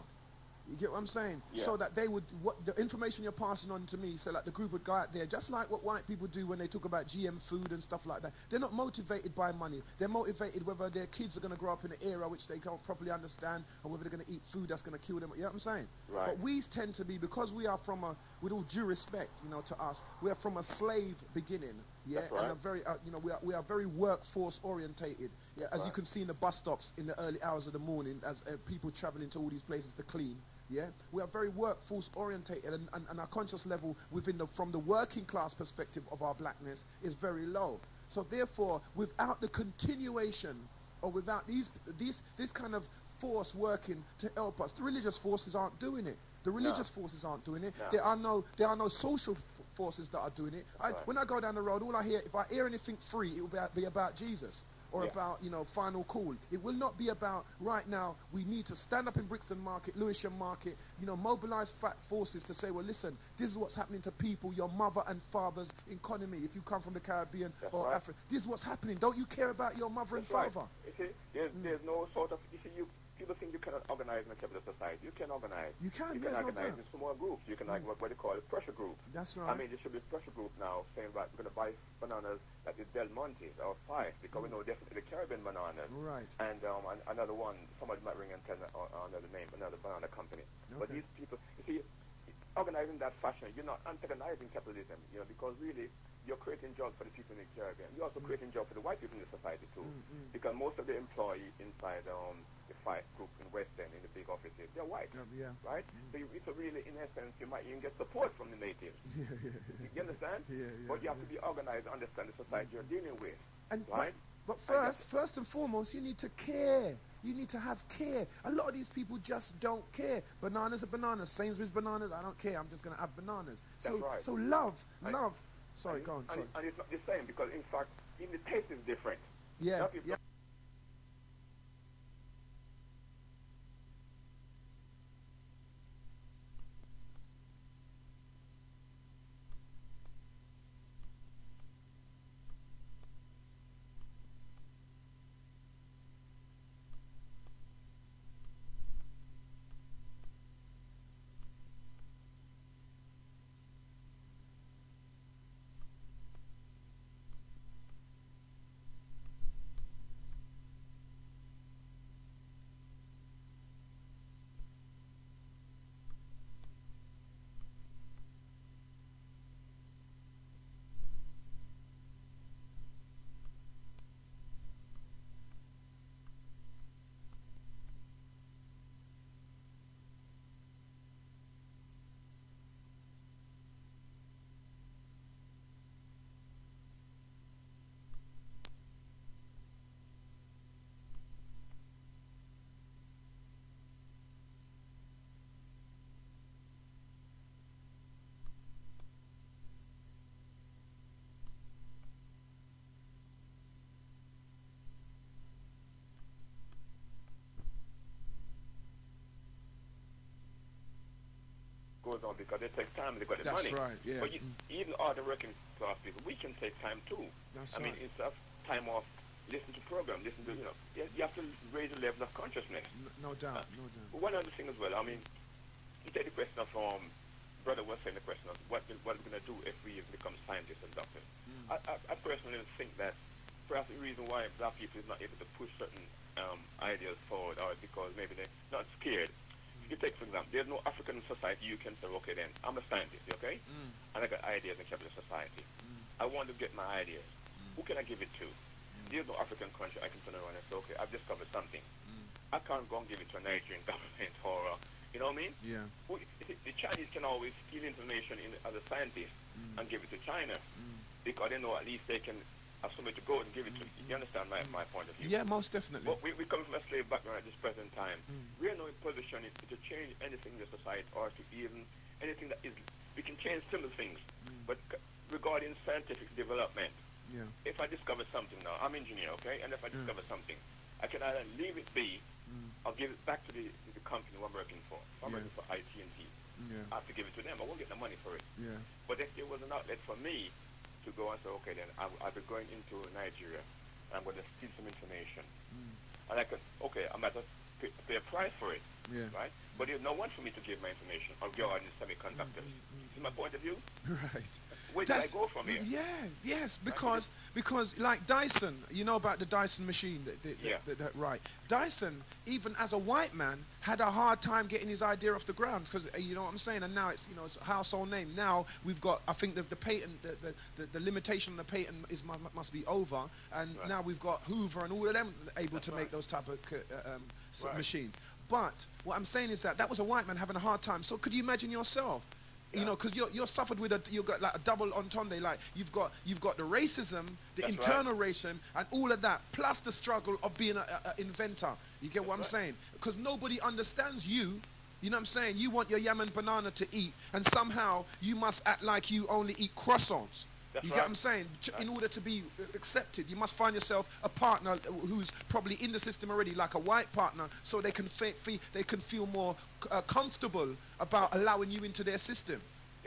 You get what I'm saying? Yeah. So that they would, what the information you're passing on to me, so like the group would go out there, just like what white people do when they talk about GM food and stuff like that. They're not motivated by money. They're motivated whether their kids are going to grow up in an era which they can't properly understand, or whether they're going to eat food that's going to kill them. You know what I'm saying? Right. But we tend to be, because we are from a, with all due respect, you know, to us, we are from a slave beginning. Yeah, That's right. and a very, you know, we are very workforce orientated. Yeah, as you can see in the bus stops in the early hours of the morning, as people traveling to all these places to clean. Yeah, we are very workforce orientated, and our conscious level within from the working class perspective of our blackness is very low. So therefore, without the continuation, or without this kind of force working to help us, the religious forces aren't doing it. The religious forces aren't doing it. No. There are no social forces that are doing it. Right. When I go down the road, all I hear, if I hear anything free, it will be about Jesus. Or about, you know, final call. It will not be about, right now, we need to stand up in Brixton Market, Lewisham Market, you know, mobilize fat forces to say, well, listen, this is what's happening to people, your mother and father's economy, if you come from the Caribbean or Africa. This is what's happening. Don't you care about your mother and father? You see, there's no sort of, you see, people think you cannot organize in a capitalist society. You can organize. You can organize in small groups. You can like what they call a pressure group. That's right. I mean, there should be a pressure group now saying, right, we're going to buy bananas that is Del Monte or Five, because we know definitely the Caribbean bananas. Right. And another one, somebody might ring and tell another name, another banana company. Okay. But these people, you see, organizing that fashion, you're not antagonizing capitalism, you know, because really you're creating jobs for the people in the Caribbean. You're also creating jobs for the white people in the society too, because most of the employees inside the Five group in West End, in the big offices, they're white, right? So it's really, in essence, you might even get support from the natives. You understand? But you have to be organized to understand the society you're dealing with, right? But first and foremost, you need to care. You need to have care. A lot of these people just don't care. Bananas are bananas. Sainsbury's bananas, I don't care. I'm just going to have bananas. So, right. So love. Sorry, go on. Sorry. And it's not the same, because in fact, even the taste is different. Yeah. Goes on because they take time, they got the money. That's right, yeah. But even other working class people, we can take time too. I mean, instead of time off, listen to program, listen to, you know, you have to raise the level of consciousness. No doubt. One other thing as well, I mean, you take the question of, brother was saying the question of what we're going to do if we become scientists and doctors. I personally think that perhaps the reason why black people is not able to push certain ideas forward, or because maybe they're not scared. You take, for example, there's no African society you can say, okay, then, I'm a scientist, okay? And I got ideas in capitalist society. I want to get my ideas. Who can I give it to? There's no African country I can turn around and say, okay, I've discovered something. I can't go and give it to a Nigerian government or, you know what I mean? Yeah. The Chinese can always steal information in other scientists and give it to China, because they know at least they can have somebody to go and give it to. You understand my point of view? Yeah, most definitely. But we come from a slave background at this present time. We are not in position to change anything in the society, or to even anything that is, we can change some of the things. But regarding scientific development, if I discover something now, I'm an engineer, okay? And if I discover something, I can either leave it be or give it back to the company I'm working for. So I'm working for IT&T. Yeah. I have to give it to them. I won't get the money for it. Yeah. But if there was an outlet for me to go and say, okay, then I'll be going into Nigeria. I'm going to steal some information. And I can, okay, I might have to pay a price for it. Yeah. Right? But there's no one for me to give my information regarding semiconductors. See my point of view? Right. Where do I go from here? Yeah, yes, because like Dyson, you know about the Dyson machine, right? Dyson, even as a white man, had a hard time getting his idea off the ground because you know what I'm saying. And now it's it's a household name. Now we've got, I think the patent, the limitation on the patent must be over, and now we've got Hoover and all of them able to make those type of machines. But what I'm saying is that was a white man having a hard time. So could you imagine yourself? You know, because you're suffered with you've got like a double entendre. Like you've got the racism, the internal racism, and all of that, plus the struggle of being an inventor. You get what I'm saying? Because nobody understands you. You know what I'm saying? You want your yam and banana to eat, and somehow you must act like you only eat croissants. You get what I'm saying? In order to be accepted, you must find yourself a partner who's probably in the system already, like a white partner, so they can feel more comfortable about allowing you into their system.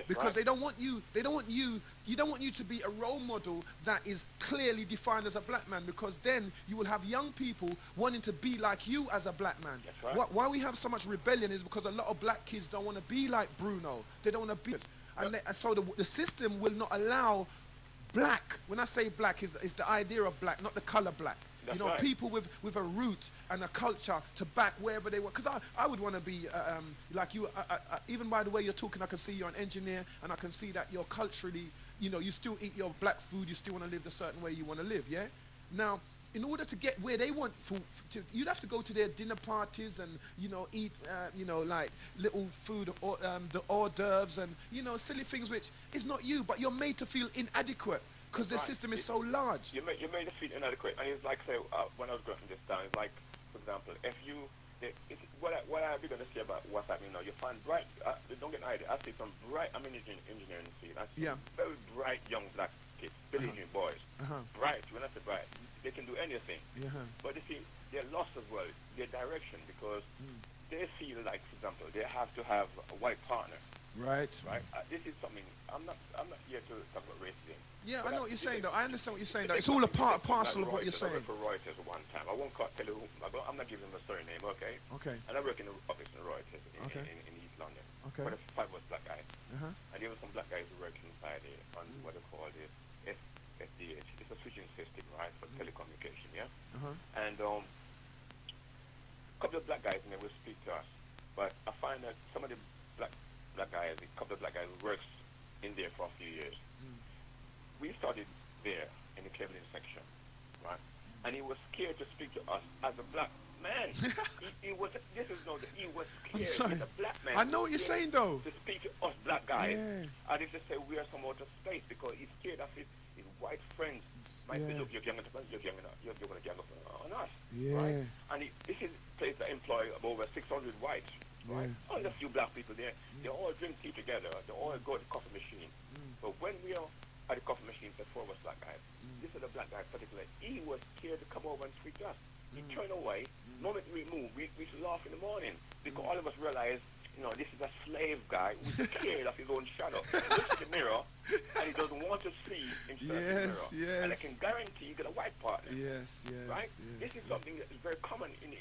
Because they don't want you to be a role model that is clearly defined as a black man, because then you will have young people wanting to be like you as a black man. Why we have so much rebellion is because a lot of black kids don't want to be like Bruno. They don't want to be. And so the system will not allow black. When I say black, is the idea of black, not the color black. You know, people with a root and a culture to back wherever they want. Because I would want to be like you. Even by the way you're talking, I can see you're an engineer, and I can see that you're culturally, you still eat your black food. You still want to live the certain way you want to live. Yeah. Now, in order to get where they want you'd have to go to their dinner parties and eat like little food or the hors d'oeuvres and silly things which is not you, but you're made to feel inadequate because the system is so large. You're made to feel inadequate, and it's like, say, when I was growing this down, it's like, for example, if you what I be going to say about what's happening now, you find bright, don't get an idea, I see some bright, I'm in the engineering field, I see very bright young black kids, brilliant boys, bright, when I say bright, they can do anything. But you see, they're lost as well, their direction, because they feel like, for example, they have to have a white partner. Right. This is something, I'm not here to talk about racism. Yeah, I know what you're saying, though. I understand what you're saying, though. It's all a parcel of what you're saying. I worked for Reuters one time. I won't tell you who, I'm not giving them a surname, okay? Okay. And I work in the office in Reuters in East London. Okay. But there's 5 of us black guys. And there were some black guys who work inside on what they call the SDH. It's a switching system, right, for telecommunication, yeah? And a couple of black guys in there will speak to us. But I find that some of the black guys, a couple of black guys who works in there for a few years. We started there in the cabling section, right? And he was scared to speak to us as a black man. he was scared as a black man. I know what you're saying, though. To speak to us black guys. And if they say we are some out of space because he's scared of his white friends. Might say, look, you're going to gang up on us. Right? And this is a place that employs over 600 whites. Right? Only a few black people there. They all drink tea together. They all go to the coffee machine. But when we are at the coffee machine, the 4 of us black guys, this is a black guy particularly, he was scared to come over and speak to us. He turned away. The moment we moved, we used to laugh in the morning because all of us realized, this is a slave guy who's scared of his own shadow. He looks at the mirror and he doesn't want to see himself in the mirror. And I can guarantee you get a white partner. Right? This is something that is very common in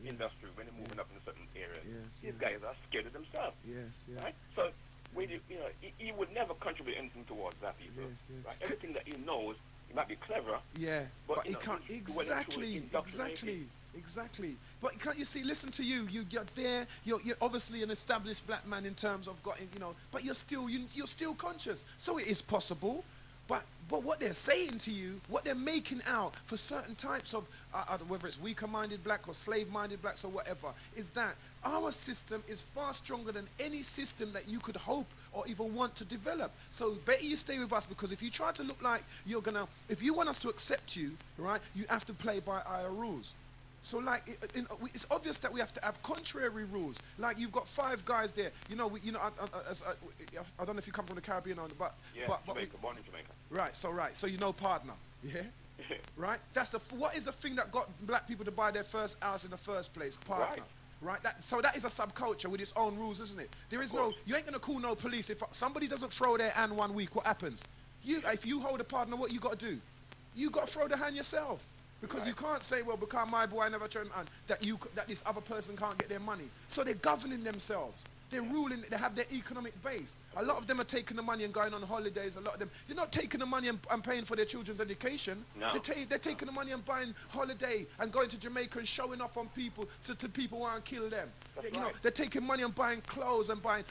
industry when they're moving up in certain areas. These guys are scared of themselves. Right? So he would never contribute anything towards that people. Right? Everything that he knows, he might be clever. But he can't. Exactly. But can't you see? Listen to you. You're there. You're obviously an established black man in terms of but you're still conscious. So it is possible. But what they're saying to you, what they're making out for certain types of, whether it's weaker-minded black or slave-minded blacks or whatever, is that our system is far stronger than any system that you could hope or even want to develop. So better you stay with us, because if you try to look like if you want us to accept you, right, you have to play by our rules. So it's obvious that we have to have contrary rules. Like you've got 5 guys there. I don't know if you come from the Caribbean, but Jamaica, born in Jamaica. Right. So partner. Yeah. Right? What is the thing that got black people to buy their first house in the first place? Partner. Right? So that is a subculture with its own rules, isn't it? There is no, you ain't gonna call no police if somebody doesn't throw their hand 1 week. What happens? If you hold a partner, what you got to do? You got to throw the hand yourself. Because you can't say, well, because my boy never turned on, that this other person can't get their money. So they're governing themselves. They're ruling, they have their economic base. A lot of them are taking the money and going on holidays. A lot of them, they're not taking the money and paying for their children's education. No. They're taking the money and buying holiday and going to Jamaica and showing off on people to people who want to kill them. They're taking money and buying clothes and buying,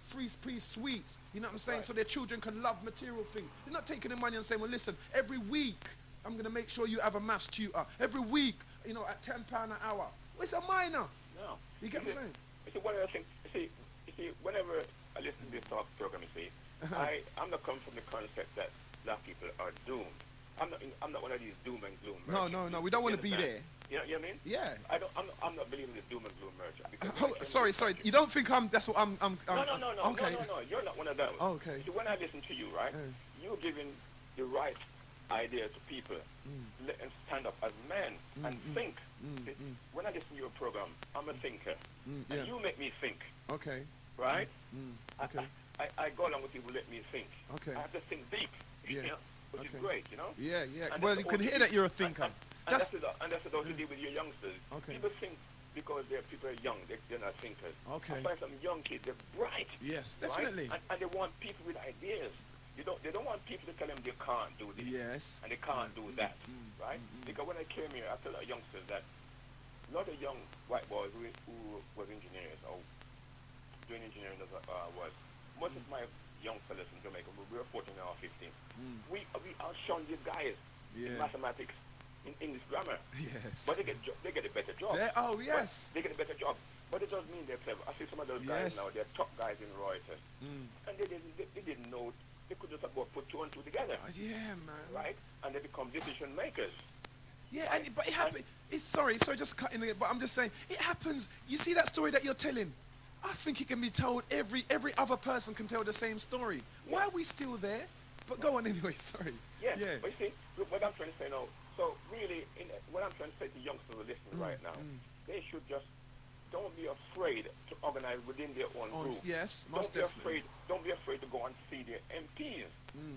free sweets. You know what I'm saying? So their children can love material things. They're not taking the money and saying, well, listen, every week I'm going to make sure you have a maths tutor. Every week, at £10 an hour. Well, it's a minor. No. You get what I'm saying? You see, one of the things, you see, whenever I listen to this talk program, you see, I'm not coming from the concept that black people are doomed. I'm not one of these doom and gloom merchants. No, we don't want to be there. You know what I mean? Yeah. I'm not believing the doom and gloom merchant. Sorry. You don't think that's what I'm No. okay. No. You're not one of them. Oh, okay. See, when I listen to you, right, you're giving the right idea to people and stand up as men and think. When I listen to your program, I'm a thinker. And you make me think. Okay. Right? Okay. I go along with you who let me think. Okay. I have to think deep. Yeah. Which is great, Yeah. And well, you can hear that you're a thinker. And that's what also deal with your youngsters. Okay. People think because people are young, they're not thinkers. Okay. I find some young kids, they're bright. Yes, definitely. Right? And they want people with ideas. They don't want people to tell them they can't do this. Yes. And they can't do that. Right? Because when I came here, I tell our youngsters that a lot of young white boys who was engineers or doing engineering was most of my young fellas from Jamaica, we were 14 or 15. We outshone these guys in mathematics, in English grammar. Yes. But they get a better job. Yes. But they get a better job. But it doesn't mean they're clever. I see some of those guys now, they're top guys in Reuters. And they didn't know, they could just about put 2 and 2 together. Yeah, man. Right? And they become decision makers. Yeah, but it happens. Sorry, just cutting it, but I'm just saying, it happens. You see that story that you're telling? I think it can be told, every other person can tell the same story. Yeah. Why are we still there? But go on anyway, sorry. Yeah. But you see, what I'm trying to say now, so really, what I'm trying to say to youngsters who are listening right now, they should just, don't be afraid to organize within their own group. Yes, most definitely. Don't be afraid to go and see their MPs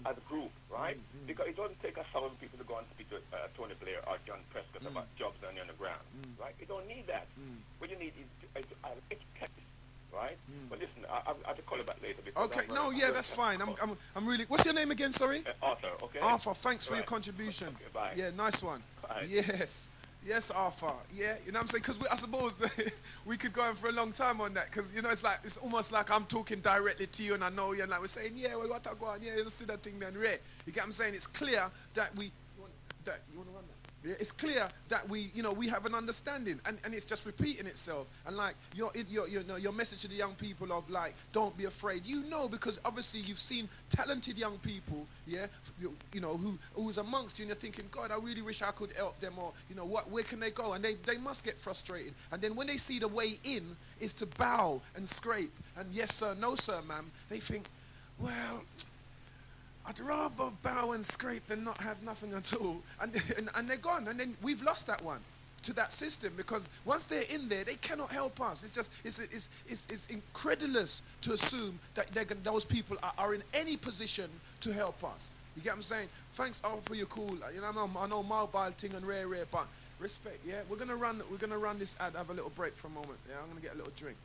as a group, right? Because it doesn't take 1,000 people to go and speak to Tony Blair or John Prescott about jobs down on the ground, right? You don't need that. What you need is educate. Right? But listen, I have to call you back later. Okay, that's fine. I'm really. What's your name again? Sorry. Arthur. Okay. Arthur, thanks for your contribution. Okay, bye. Yeah, nice one. Bye. Yes, Arthur. Yeah, you know what I'm saying? Because I suppose we could go on for a long time on that. Because it's almost like I'm talking directly to you, and I know you, and like we're saying, well, what I go on? Yeah, you see that thing then, right? You get what I'm saying? It's clear that you want to run that. Yeah, it's clear that we have an understanding, and it's just repeating itself. And like your message to the young people of like, don't be afraid. Because obviously you've seen talented young people, who's amongst you, and you're thinking, God, I really wish I could help them, or where can they go? And they must get frustrated. And then when they see the way in is to bow and scrape, and yes sir, no sir, ma'am, they think, well, I'd rather bow and scrape than not have nothing at all. And they're gone. And then we've lost that one to that system, because once they're in there, they cannot help us. It's incredulous to assume that those people are in any position to help us. You get what I'm saying? Thanks all for your call. I know mobile thing and rare, but respect. Yeah, we're gonna run this ad. Have a little break for a moment. Yeah, I'm gonna get a little drink.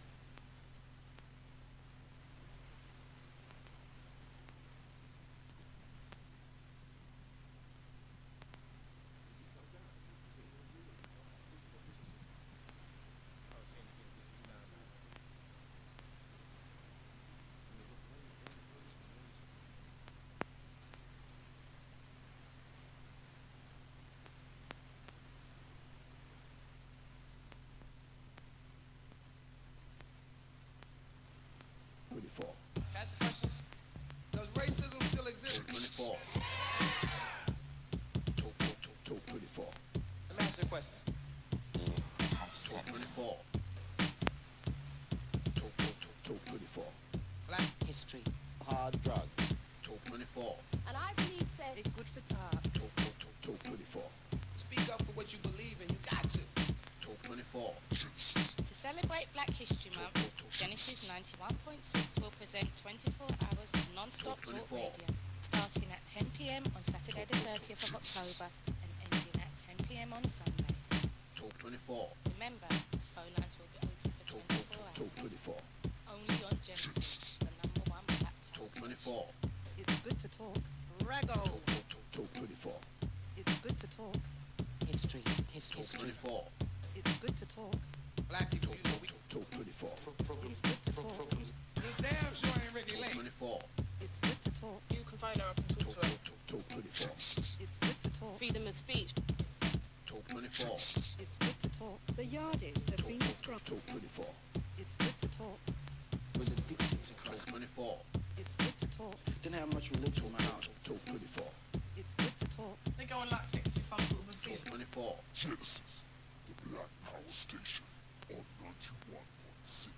celebrate Black History Month, Genesis 91.6 will present 24 hours of non-stop talk radio, starting at 10 p.m. on Saturday the 30th of October and ending at 10 p.m. on Sunday. Talk 24. Remember, phone lines will be open for 24 hours. Talk 24. Only on Genesis, the #1 Black Talk house. 24. It's good to talk. Rego. Talk 24. It's good to talk. History. Talk 24. It's good to talk. Black people, you know, we Talk 24. It's good to talk. This damn sure ain't Ricky Lake. 24. It's good to talk. You can find out and talk to us. Talk 24. It's good to talk. Freedom of speech. Talk 24. It's good to talk. The yardies have been described. Talk 24. It's good to talk. Was addicted to crime. Talk 24. It's good to talk. Didn't have much religion in my house. Talk 24. It's good to talk. They're going like 60 something of a scene. Talk 24. Genesis, the Black Power Station on 91.6.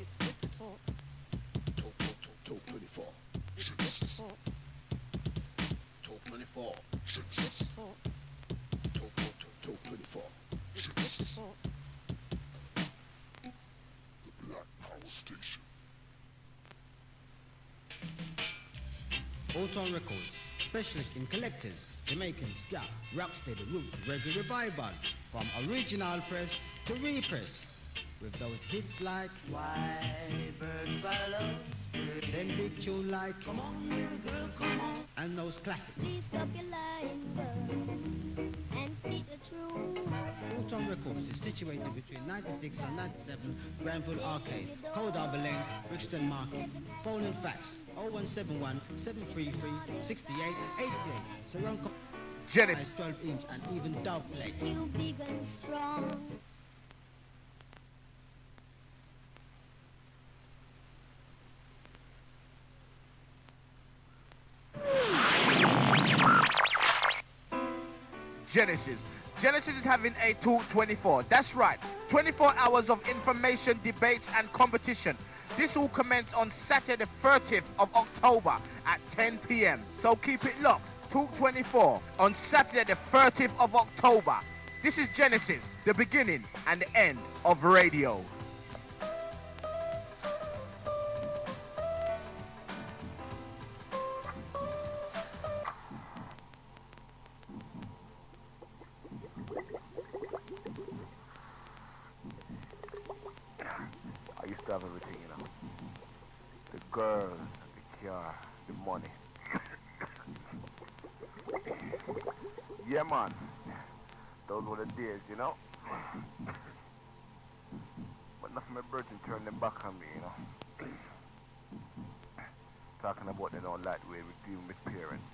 It's good to talk. Talk 24. It's good to talk. Talk 24. It's good to talk. Talk 24. It's good to talk. The Black Power Station. Auton Records, specialist in collectors, Jamaican ska, rocksteady roots, reggae revival, from original press to repress, with those hits like White birds follow, then big tune like come on, little girl, come on. and those classics. Please stop your lying, girl, and speak the truth. Auton Records is situated between 96 and 97 Granville Arcade, Code Harbour Lane, Brixton Market. Phone and fax 0171 733 6888. Surround Janet. 12-inch and even dove plate. You big and strong. Genesis. Genesis is having a Talk 24. That's right. 24 hours of information, debates, and competition. This will commence on Saturday the 30th of October at 10 p.m. So keep it locked. Talk 24 on Saturday the 30th of October. This is Genesis, the beginning and the end of radio. I used to have everything, you know. The girls, the car, the money. Yeah, man. Those were the days, you know. But nothing my virgin turned them back on me, you know. Talking about they don't like the way we deal with parents.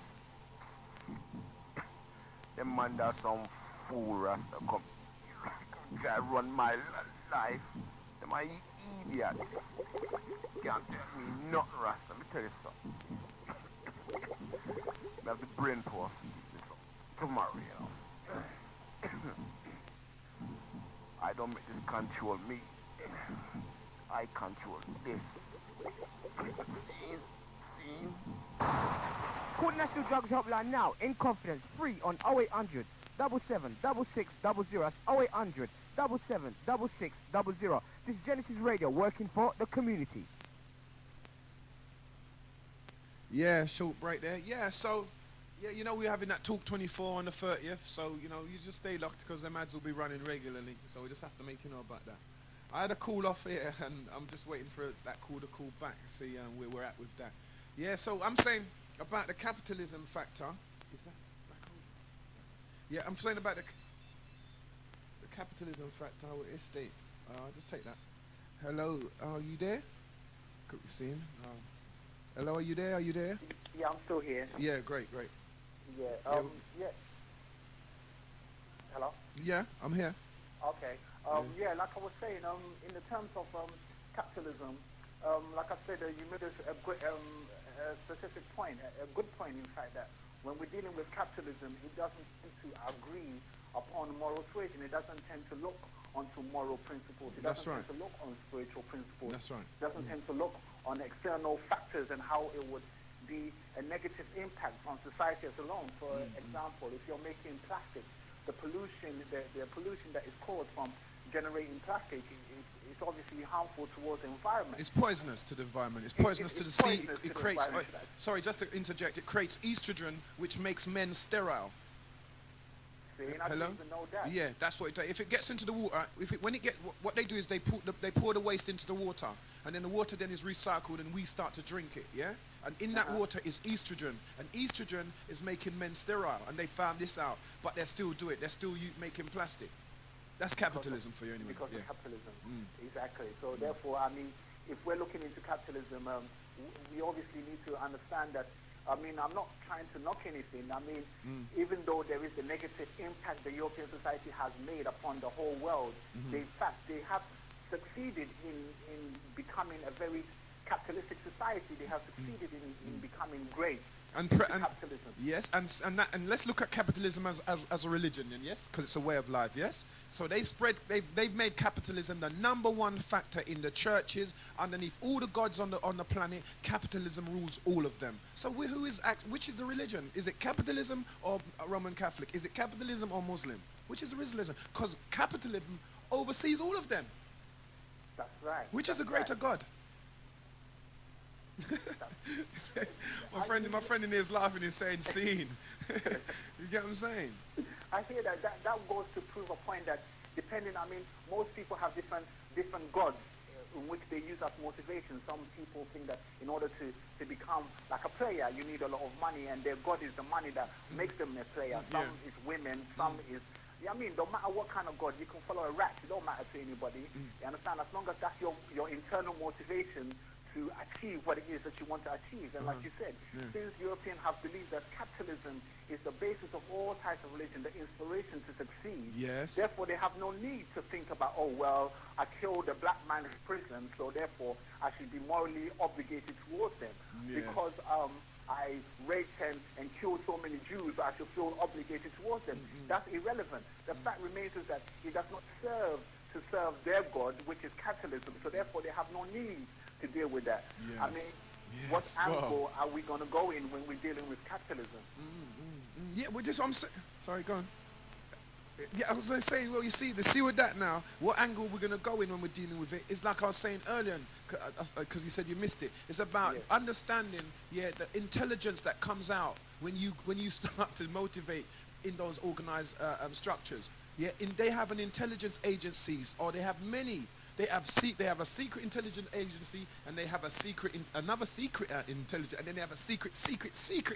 Them man that's some fool rasta come try to run my life. Them are idiots. Can't tell me nothing, rasta. Let me tell you something. I have the brain power tomorrow, you know. I don't make this control me. I control this. Call National Drugs Helpline now, in confidence, free on 0800 77 66 00. That's 0800 77 66 00. This is Genesis Radio, working for the community. Yeah, short break there. Yeah, so, yeah, you know, we're having that Talk 24 on the 30th, so, you know, you just stay locked because them ads will be running regularly, so we just have to make you know about that. I had a call off here, and I'm just waiting for that call to call back, see where we're at with that. Yeah, so I'm saying about the capitalism factor. Is that back on? Yeah, I'm saying about the capitalism factor with estate. I'll just take that. Hello, are you there? Could you see him? Hello, are you there? Are you there? Yeah, I'm still here. Yeah, great. Yeah, yeah. Hello? Yeah, I'm here. Okay. Yeah, like I was saying, in the terms of capitalism, like I said, you made a specific point, a good point, in fact, that when we're dealing with capitalism, it doesn't tend to agree upon moral suasion. It doesn't tend to look onto moral principles. It doesn't tend to look on spiritual principles. That's right. It doesn't tend to look on external factors and how it would be a negative impact on society as alone. For example, if you're making plastic, the pollution that is caused from generating plastic, it's obviously harmful towards the environment. It's poisonous to the environment. It's poisonous to the sea. It creates. Sorry, just to interject. It creates estrogen, which makes men sterile. See, I didn't even know that. Yeah, that's what it does. If it gets into the water, what they do is they pour the waste into the water, and then the water then is recycled, and we start to drink it. Yeah, and in that water is estrogen, and estrogen is making men sterile, and they found this out, but they still do it. They're still making plastic. That's capitalism for you anyway. Because of capitalism, exactly. So therefore, I mean, if we're looking into capitalism, we obviously need to understand that. I mean, I'm not trying to knock anything. I mean, even though there is the negative impact the European society has made upon the whole world, they have succeeded in becoming a very capitalistic society. They have succeeded in becoming great. And capitalism. Yes, and let's look at capitalism as a religion, and yes, because it's a way of life. Yes, so they've made capitalism the #1 factor in the churches. Underneath all the gods on the planet, capitalism rules all of them. So which is the religion? Is it capitalism or Roman Catholic? Is it capitalism or Muslim? Which is the religion? Because capitalism oversees all of them. That's right. Which is the greater God? my friend in here is laughing and saying "scene." You get what I'm saying? I hear that goes to prove a point that depending, I mean, most people have different gods in which they use as motivation. Some people think that in order to become like a player, you need a lot of money, and their god is the money that makes them a player. Some is women, some is. I mean, no matter what kind of god, you can follow a rat. It don't matter to anybody. You understand? As long as that's your internal motivation to achieve what it is that you want to achieve. And like you said, since Europeans have believed that capitalism is the basis of all types of religion, the inspiration to succeed, therefore they have no need to think about, oh, well, I killed a black man in prison, so therefore I should be morally obligated towards them. Because I raped and killed so many Jews, I should feel obligated towards them. That's irrelevant. The fact remains is that it does not serve to serve their God, which is capitalism, so therefore they have no need to deal with that. I mean, what angle are we going to go in when we're dealing with capitalism? Yeah, well, just what I'm saying. Sorry, go on. Yeah, I was saying, well, you see with that now, what angle we're going to go in when we're dealing with it is like I was saying earlier, because you said you missed it. It's about understanding, the intelligence that comes out when you start to motivate in those organized structures. Yeah, they have an intelligence agencies, or they have many. They have a secret intelligence agency, and they have another secret intelligence, and then they have a secret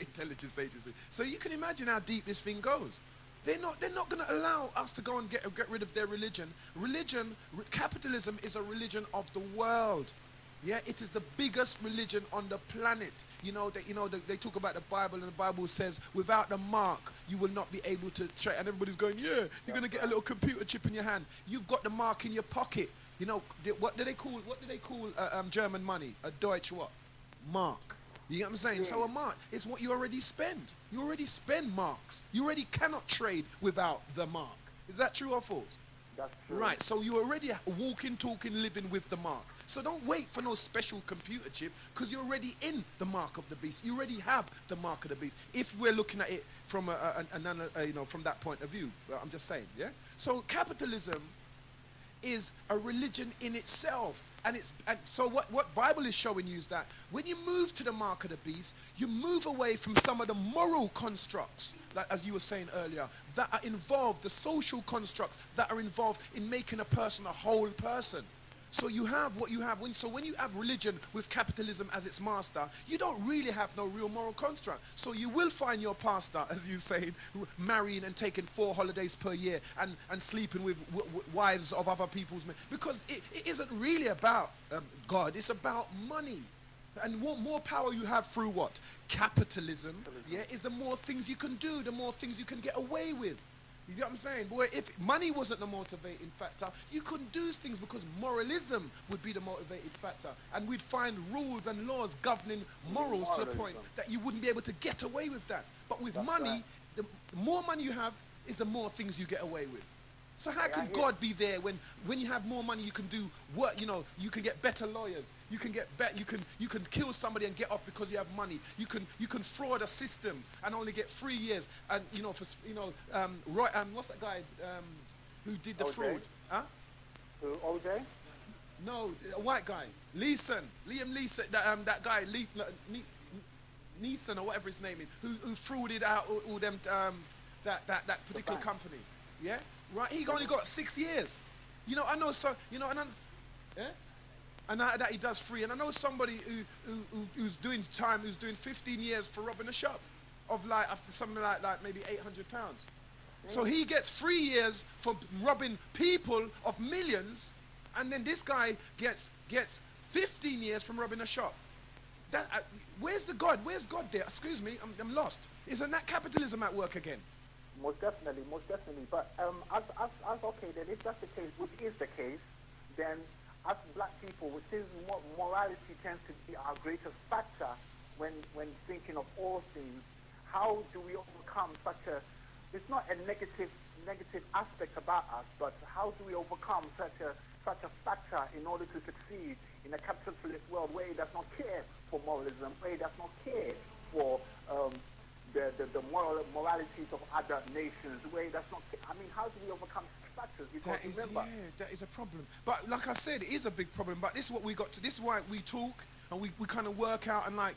intelligence agency. So you can imagine how deep this thing goes. They're not going to allow us to go and get rid of their religion. Capitalism is a religion of the world. Yeah, it is the biggest religion on the planet. They talk about the Bible, and the Bible says, without the mark, you will not be able to trade. And everybody's going, yeah, you're going to get a little computer chip in your hand. You've got the mark in your pocket. What do they call German money? A Deutsche what? Mark. You get what I'm saying? So a mark is what you already spend. You already spend marks. You already cannot trade without the mark. Is that true or false? That's true. Right, so you're already walking, talking, living with the mark. So don't wait for no special computer chip, because you're already in the mark of the beast. You already have the mark of the beast. If we're looking at it from from that point of view, I'm just saying, yeah. So capitalism is a religion in itself, and so what Bible is showing you is that when you move to the mark of the beast, you move away from some of the moral constructs, like as you were saying earlier, that are involved, the social constructs that are involved in making a person a whole person. So you have what you have. When you have religion with capitalism as its master, you don't really have no real moral construct. So you will find your pastor, as you say, marrying and taking 4 holidays per year and sleeping with wives of other people's men. Because it isn't really about God. It's about money. And what more power you have through what? Capitalism, is the more things you can do, the more things you can get away with. You get what I'm saying? Boy, if money wasn't the motivating factor, you couldn't do things, because moralism would be the motivating factor. And we'd find rules and laws governing morals to the point that you wouldn't be able to get away with that. But with money, the more money you have is the more things you get away with. So how can God be there when you have more money? You can do work. You can get better lawyers. You can get you can kill somebody and get off because you have money. You can fraud a system and only get 3 years. And what's that guy who did the fraud? Huh? Who, OJ? No, a white guy. Liam Leeson, that guy, Neeson or whatever his name is, who frauded out all them, that particular company. Yeah? Right, he only got 6 years. You know, I know, so, you know, and that he does free. And I know somebody who's doing time, who's doing 15 years for robbing a shop of like, after something like maybe £800. So he gets 3 years for robbing people of millions, and then this guy gets 15 years from robbing a shop. That where's the God? Where's God there? Excuse me, I'm lost. Isn't that capitalism at work again? Most definitely. But as okay, then if that's the case, which is the case, then as black people, since morality tends to be our greatest factor when thinking of all things, how do we overcome such a? It's not a negative aspect about us, but how do we overcome such a factor in order to succeed in a capitalist world where it does not care for moralism, where it does not care for the moralities of other nations, where it does not care. I mean, how do we overcome factors? Because that is a problem. But like I said, it is a big problem. But this is what we got to. This is why we talk and we kind of work out. And like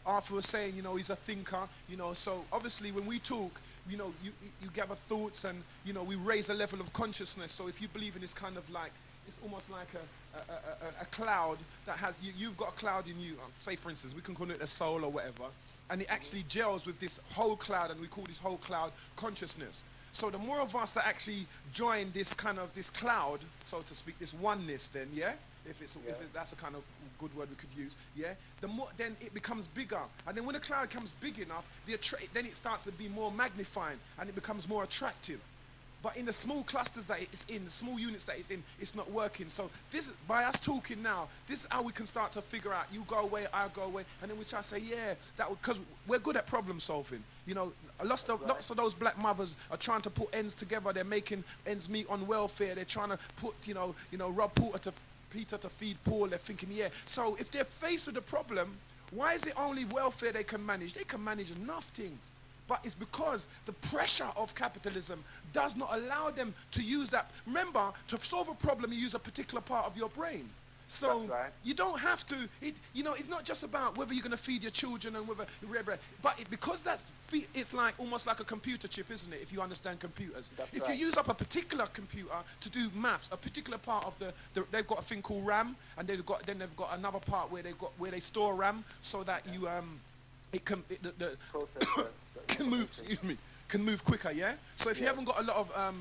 Arthur was saying, you know, he's a thinker. You know, so obviously when we talk, you know, you gather thoughts, and you know, we raise a level of consciousness. So if you believe in this kind of like, it's almost like a cloud that has you've got a cloud in you. Say for instance, we can call it a soul or whatever, and it actually gels with this whole cloud, and we call this whole cloud consciousness. So the more of us that actually join this kind of this cloud, so to speak, this oneness, then if that's a kind of good word we could use, the more then it becomes bigger, and then when the cloud becomes big enough, then it starts to be more magnifying, and it becomes more attractive. But in the small clusters that it's in, the small units that it's in, it's not working. So this, by us talking now, this is how we can start to figure out, you go away, I go away, and then we try to say, because we're good at problem solving. You know, lots of those black mothers are trying to put ends together. They're making ends meet on welfare. They're trying to put, Rob Peter to feed Paul. They're thinking, So if they're faced with a problem, why is it only welfare they can manage? They can manage enough things. But it's because the pressure of capitalism does not allow them to use that. Remember, to solve a problem, you use a particular part of your brain. So you don't have to, it's not just about whether you're going to feed your children and whether, but because it's like almost like a computer chip, isn't it, if you understand computers. If you use up a particular computer to do maths, a particular part of they've got a thing called RAM, and they've got another part where they store RAM so that you, can move quicker, So if you haven't got a lot of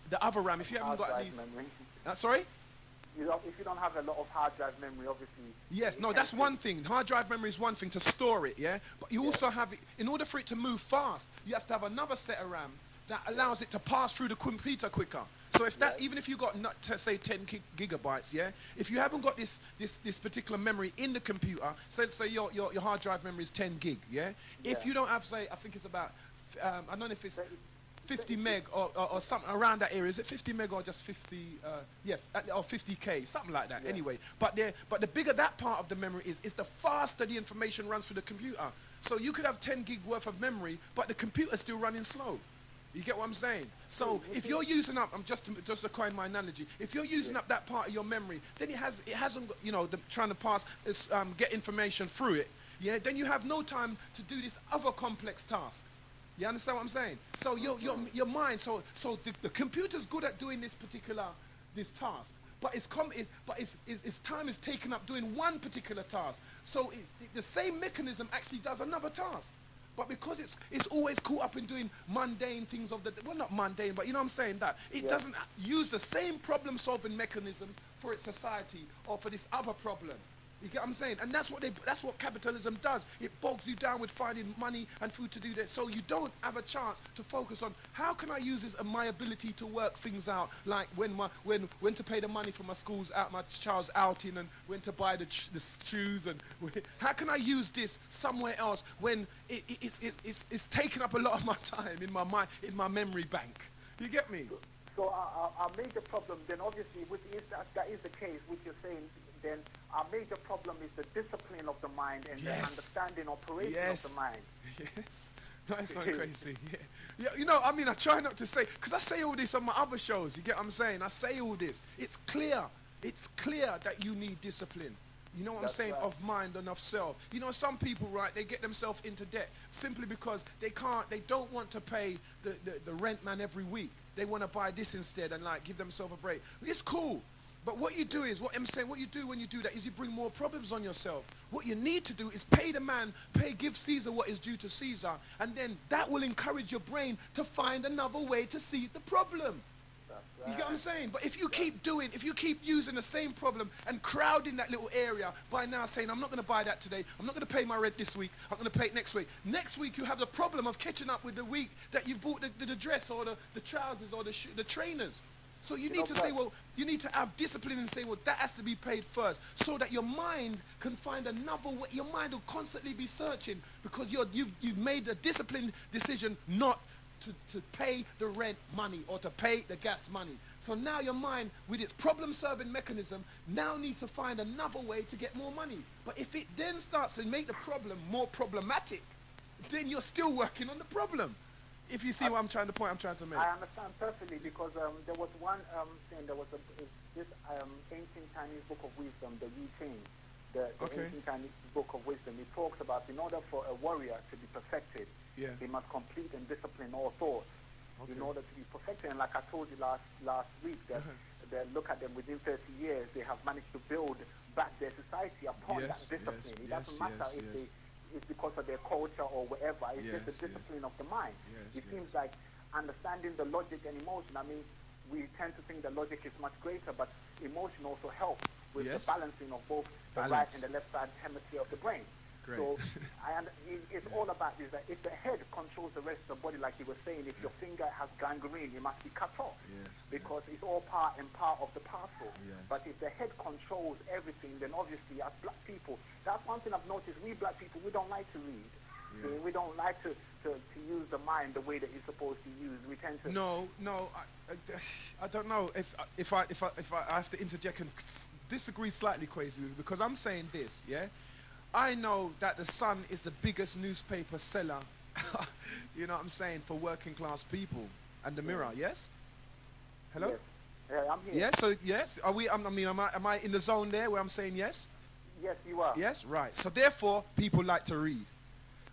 the other RAM, if you haven't got any memory. Sorry? If you don't have a lot of hard drive memory, obviously. Yes, no, that's one thing. Hard drive memory is one thing to store it, But you also have it, in order for it to move fast, you have to have another set of RAM that allows it to pass through the computer quicker. So if that, even if you got, say 10 gigabytes, if you haven't got this particular memory in the computer, say your hard drive memory is 10 gig, If you don't have, say, I think it's about, I don't know if it's 50 meg or something around that area. Is it 50 meg or just 50, or 50K, something like that, anyway. But the bigger that part of the memory is the faster the information runs through the computer. So you could have 10 gig worth of memory, but the computer's still running slow. You get what I'm saying? So if you're using up, just to coin my analogy, if you're using up that part of your memory, then it hasn't got, trying to pass, get information through it, then you have no time to do this other complex task. You understand what I'm saying? So your mind, so the computer's good at doing this task, but its time is taken up doing one particular task. So the same mechanism actually does another task. But because it's always caught up in doing mundane things not mundane, but you know what I'm saying, that it doesn't use the same problem-solving mechanism for its society or for this other problem. You get what I'm saying? And that's what capitalism does. It bogs you down with finding money and food to do that. So you don't have a chance to focus on how can I use this and my ability to work things out, like when to pay the money for my child's outing, and when to buy the shoes, and how can I use this somewhere else when it's taking up a lot of my time in my memory bank. You get me? So our major problem then, obviously, which is that is the case, which you're saying, then our major problem is the discipline of the mind and the understanding operation of the mind. Yes. Nice one, crazy. Yeah. You know, I mean, I try not to say, because I say all this on my other shows. You get what I'm saying? I say all this. It's clear. It's clear that you need discipline. You know what I'm saying? Right. Of mind and of self. You know, some people, right, they get themselves into debt simply because they don't want to pay the rent man every week. They want to buy this instead and like give themselves a break. It's cool. But what you do is, what I'm saying, what you do when you do that is you bring more problems on yourself. What you need to do is pay the man, give Caesar what is due to Caesar, and then that will encourage your brain to find another way to see the problem. You get what I'm saying? But if you keep using the same problem and crowding that little area by now saying, I'm not going to buy that today, I'm not going to pay my rent this week, I'm going to pay it next week. Next week you have the problem of catching up with the week that you bought the dress or the trousers or the trainers. So you need to say, well, you need to have discipline and say, well, that has to be paid first, so that your mind can find another way. Your mind will constantly be searching because you've made a disciplined decision not to pay the rent money or to pay the gas money. So now your mind, with its problem-solving mechanism, now needs to find another way to get more money. But if it then starts to make the problem more problematic, then you're still working on the problem. If you see what I'm trying to make. I understand perfectly, because there was one thing, there was this ancient Chinese book of wisdom, the Yi Ching, the ancient Chinese book of wisdom. It talks about, in order for a warrior to be perfected, he must complete and discipline all thoughts in order to be perfected. And like I told you last week, that look at them, within 30 years, they have managed to build back their society upon that discipline. It doesn't matter if it's because of their culture or whatever. It's just the discipline of the mind. It seems like understanding the logic and emotion. I mean, we tend to think that logic is much greater, but emotion also helps with the balancing of both the right and the left side hemisphere of the brain. Great. So it's all about this, that if the head controls the rest of the body, like you were saying, if your finger has gangrene, it must be cut off, because it's all part and part of the parcel. But if the head controls everything, then obviously as black people, that's one thing I've noticed. We black people, we don't like to read. We don't like to use the mind the way that it's supposed to use. We tend to... No, I don't know if I have to interject and disagree slightly, Kwasi, because I'm saying this, I know that the Sun is the biggest newspaper seller, you know what I'm saying, for working class people, and the Mirror, yes? Hello? Yes. I'm here. Yes, so yes, are we, am I in the zone there where I'm saying yes? Yes, you are. Yes, right. So therefore, people like to read.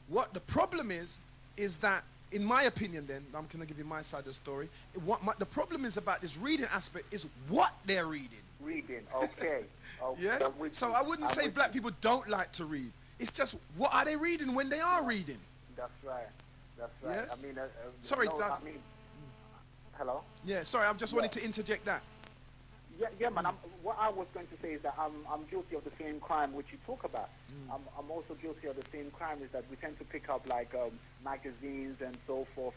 What the problem is that, in my opinion then, I'm going to give you my side of the story, the problem is about this reading aspect is what they're reading. Okay. Yes? So I wouldn't say black people don't like to read. It's just, what are they reading when they are reading? That's right. Yes? I mean, sorry, hello? Yeah, sorry, I just wanted to interject that. Yeah, man. What I was going to say is that I'm guilty of the same crime which you talk about. I'm also guilty of the same crime, is that we tend to pick up like magazines and so forth.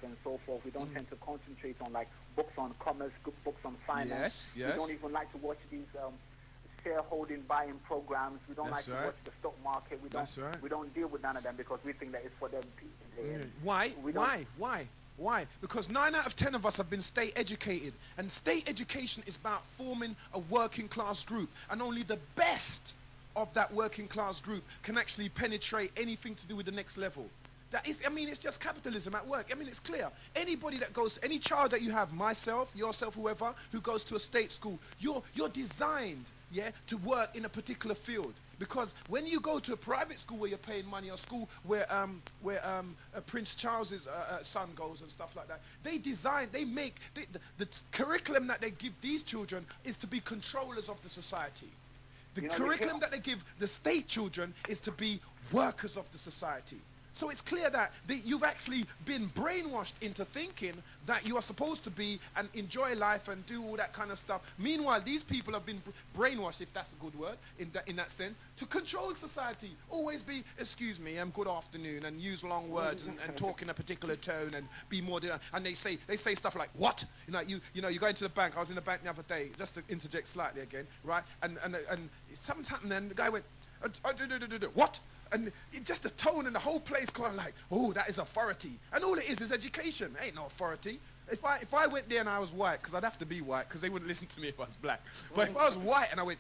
We don't tend to concentrate on like books on commerce, books on finance. We don't even like to watch these shareholding buying programs. We don't like to watch the stock market. We don't deal with none of them because we think that it's for them people. Why? Because 9 out of 10 of us have been state educated, and state education is about forming a working class group, and only the best of that working class group can actually penetrate anything to do with the next level. That is, I mean, it's just capitalism at work. I mean, it's clear. Anybody that goes, any child that you have, myself, yourself, whoever, who goes to a state school, you're designed, to work in a particular field. Because when you go to a private school where you're paying money, or school where Prince Charles's son goes and stuff like that, they make the curriculum that they give these children is to be controllers of the society. The curriculum that they give the state children is to be workers of the society. So it's clear that you've actually been brainwashed into thinking that you are supposed to be and enjoy life and do all that kind of stuff. Meanwhile, these people have been brainwashed, if that's a good word, in that sense, to control society. Always be, excuse me, good afternoon, and use long words and talk in a particular tone and be more. And they say stuff like, what? You go into the bank. I was in the bank the other day, just to interject slightly again, right? And something's happened, and the guy went, what? And just the tone and the whole place kind of like, oh, that is authority. And all it is education. Ain't no authority. If I went there and I was white, because I'd have to be white, because they wouldn't listen to me if I was black. But if I was white and I went,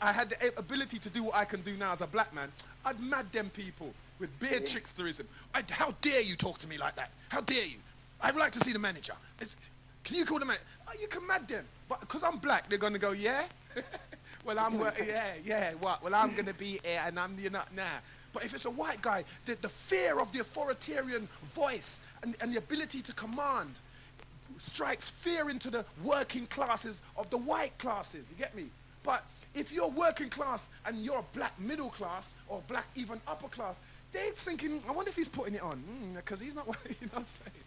I had the ability to do what I can do now as a black man, I'd mad them people. with bare tricksterism. How dare you talk to me like that? How dare you? I would like to see the manager. Can you call the manager? Oh, you can mad them. But because I'm black, they're going to go, yeah? Well, what? Well, I'm going to be here and I'm not now. But if it's a white guy, the fear of the authoritarian voice and the ability to command strikes fear into the working classes of the white classes. You get me? But if you're working class and you're a black middle class or black even upper class, they're thinking, I wonder if he's putting it on. Because he's not, you know what I'm saying?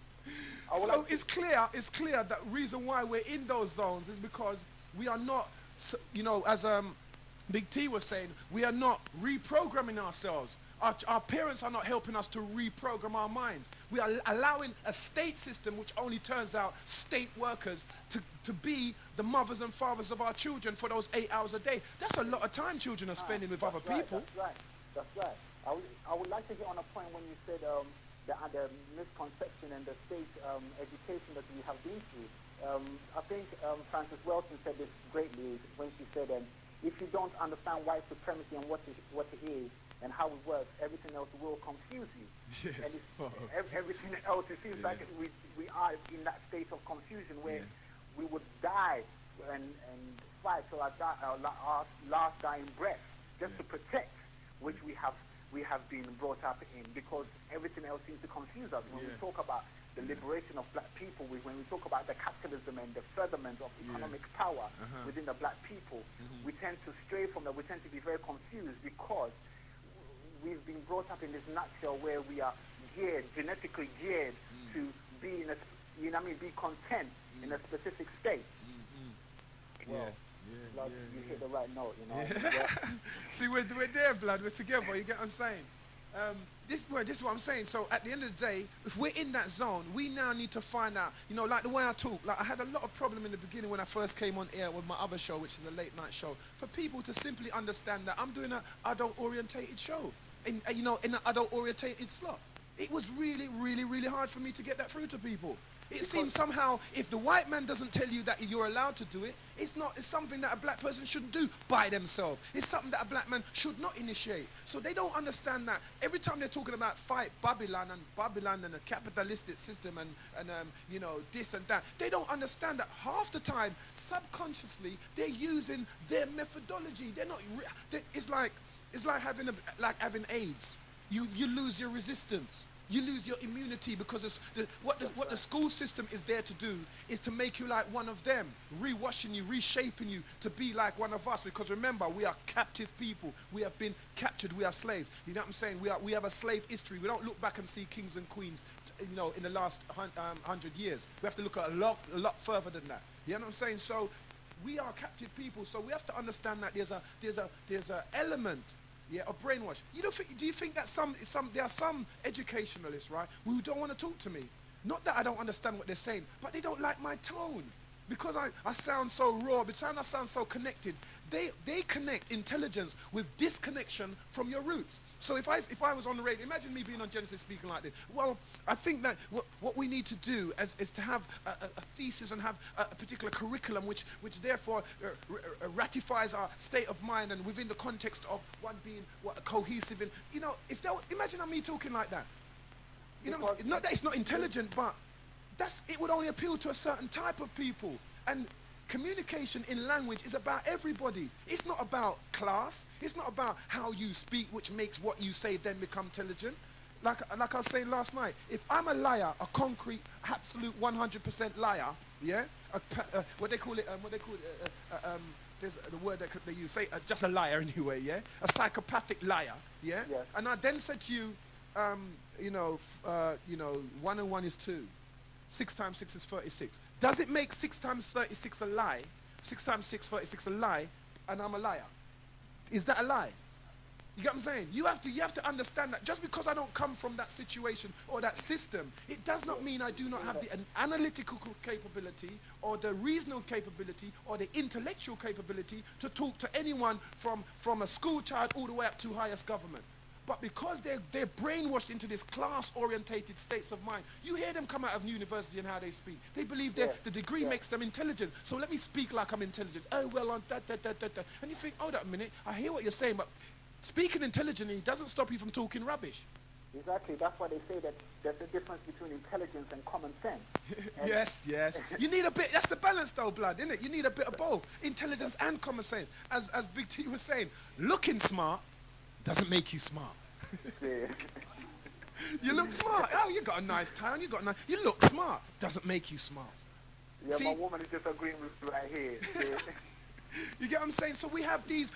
So it's clear that reason why we're in those zones is because we are not, you know, as Big T was saying, we are not reprogramming ourselves. Our parents are not helping us to reprogram our minds. We are allowing a state system, which only turns out state workers, to be the mothers and fathers of our children for those 8 hours a day. That's a lot of time children are spending with other people. That's right. I would like to get on a point when you said the misconception and the state education that we have been through. I think Frances Welton said this greatly when she said, if you don't understand white supremacy and what it is and how it works, everything else will confuse you. Yes. And everything else, it seems like we are in that state of confusion where we would die and fight till our last dying breath just to protect which we have been brought up in, because everything else seems to confuse us. When we talk about the liberation of black people, when we talk about the capitalism and the furtherment of economic power within the black people, we tend to stray from that. We tend to be very confused because we've been brought up in this nutshell where we are genetically geared to be in a, you know what I mean, be content in a specific state. Well, you hit the right note, you know. See, we're there, blood. We're together. You get what I'm saying? This is what I'm saying. So at the end of the day, if we're in that zone, we now need to find out, you know, like the way I talk. Like I had a lot of problem in the beginning when I first came on air with my other show, which is a late night show, for people to simply understand that I'm doing an adult-orientated show, in an adult-orientated slot. It was really, really, really hard for me to get that through to people. It seems somehow if the white man doesn't tell you that you're allowed to do it, it's something that a black person shouldn't do by themselves. It's something that a black man should not initiate. So they don't understand that. Every time they're talking about fight Babylon and the capitalistic system and you know, this and that, they don't understand that half the time, subconsciously, they're using their methodology. They're not. It's like having AIDS. You lose your resistance. You lose your immunity because what the school system is there to do is to make you like one of them, rewashing you, reshaping you to be like one of us. Because remember, we are captive people. We have been captured. We are slaves. You know what I'm saying? We have a slave history. We don't look back and see kings and queens, you know, in the last 100 years. We have to look at a lot further than that. You know what I'm saying? So we are captive people. So we have to understand that there's a element. Yeah, of brainwash. Do you think that there are some educationalists, right, who don't want to talk to me? Not that I don't understand what they're saying, but they don't like my tone. Because I sound so raw, because I sound so connected. They connect intelligence with disconnection from your roots. So if I was on the radio, imagine me being on Genesis speaking like this. Well, I think that what we need to do is to have a thesis and have a particular curriculum which therefore ratifies our state of mind, and within the context of one being cohesive. And, you know, imagine me talking like that. You know, not that it's not intelligent, but it would only appeal to a certain type of people. And communication in language is about everybody. It's not about class. It's not about how you speak, which makes what you say then become intelligent. Like I was saying last night, if I'm a liar, a concrete, absolute 100% liar, yeah, what they call it, there's the word that they use, say just a liar anyway, yeah, a psychopathic liar, yeah. Yes. And I then said to you, 1 and 1 is 2. 6 times 6 is 36. Does it make 6 times 36 a lie? 6 times 6, 36 a lie, and I'm a liar? Is that a lie? You get what I'm saying? You have to understand that just because I don't come from that situation or that system, it does not mean I do not have the analytical capability or the reasonable capability or the intellectual capability to talk to anyone from a school child all the way up to highest government. But because they're brainwashed into this class-orientated states of mind, you hear them come out of university and how they speak. They believe the degree makes them intelligent. So let me speak like I'm intelligent. Oh, well, on that. And you think, hold up a minute, I hear what you're saying, but speaking intelligently doesn't stop you from talking rubbish. Exactly. That's why they say that there's a difference between intelligence and common sense. And Yes, yes. You need a bit. That's the balance, though, blood, isn't it? You need a bit of both, intelligence and common sense. As Big T was saying, looking smart doesn't make you smart. You look smart. Oh, you got a nice tie on. You look smart. Doesn't make you smart. Yeah, See? my woman is just agreeing with you right here. You get what I'm saying? So we have these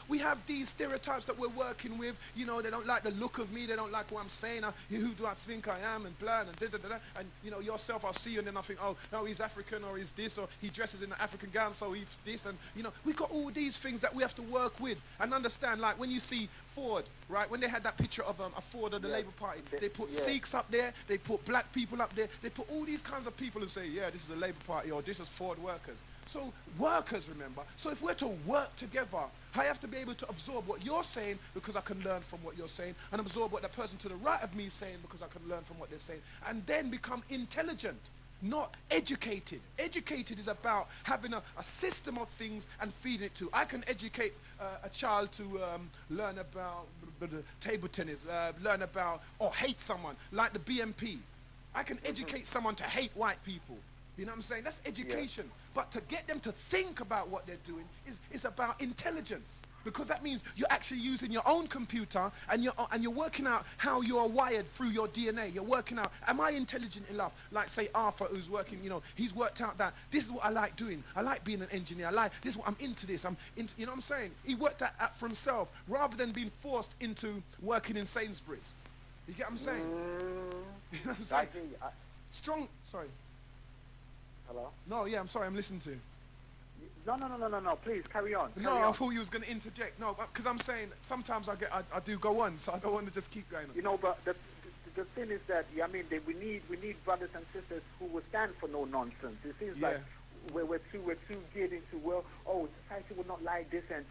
stereotypes that we're working with. You know, they don't like the look of me. They don't like what I'm saying. Who do I think I am? And blah, and da-da-da-da. And, you know, yourself, I'll see you, and then I think, oh, no, he's African, or he's this, or he dresses in an African gown, so he's this. And, you know, we got all these things that we have to work with and understand. Like when you see Ford, right, when they had that picture of a Ford of the Labour Party, they put Sikhs up there, they put black people up there, they put all these kinds of people who say, yeah, this is the Labour Party, or this is Ford workers. So workers, remember. So if we're to work together, I have to be able to absorb what you're saying because I can learn from what you're saying, and absorb what the person to the right of me is saying because I can learn from what they're saying, and then become intelligent, not educated. Educated is about having a system of things and feeding it to. I can educate a child to learn about table tennis, learn about, or hate someone, like the BMP. I can educate someone to hate white people. You know what I'm saying? That's education. Yeah. But to get them to think about what they're doing is about intelligence. Because that means you're actually using your own computer and you're working out how you are wired through your DNA. You're working out, am I intelligent enough? Like say Arthur, who's working, you know, he's worked out that this is what I like doing. I like being an engineer. This is what I'm into this. You know what I'm saying? He worked that out for himself rather than being forced into working in Sainsbury's. You get what I'm saying? You know what I'm saying? Sorry. Hello? No, yeah, I'm sorry, I'm listening to you. No, please, carry on. I thought you was going to interject. No, because I'm saying, sometimes I do go on, so I don't want to just keep going on. You know, but the thing is that, I mean, we need brothers and sisters who will stand for no nonsense. It seems like we're too geared into, well, society would not like this, and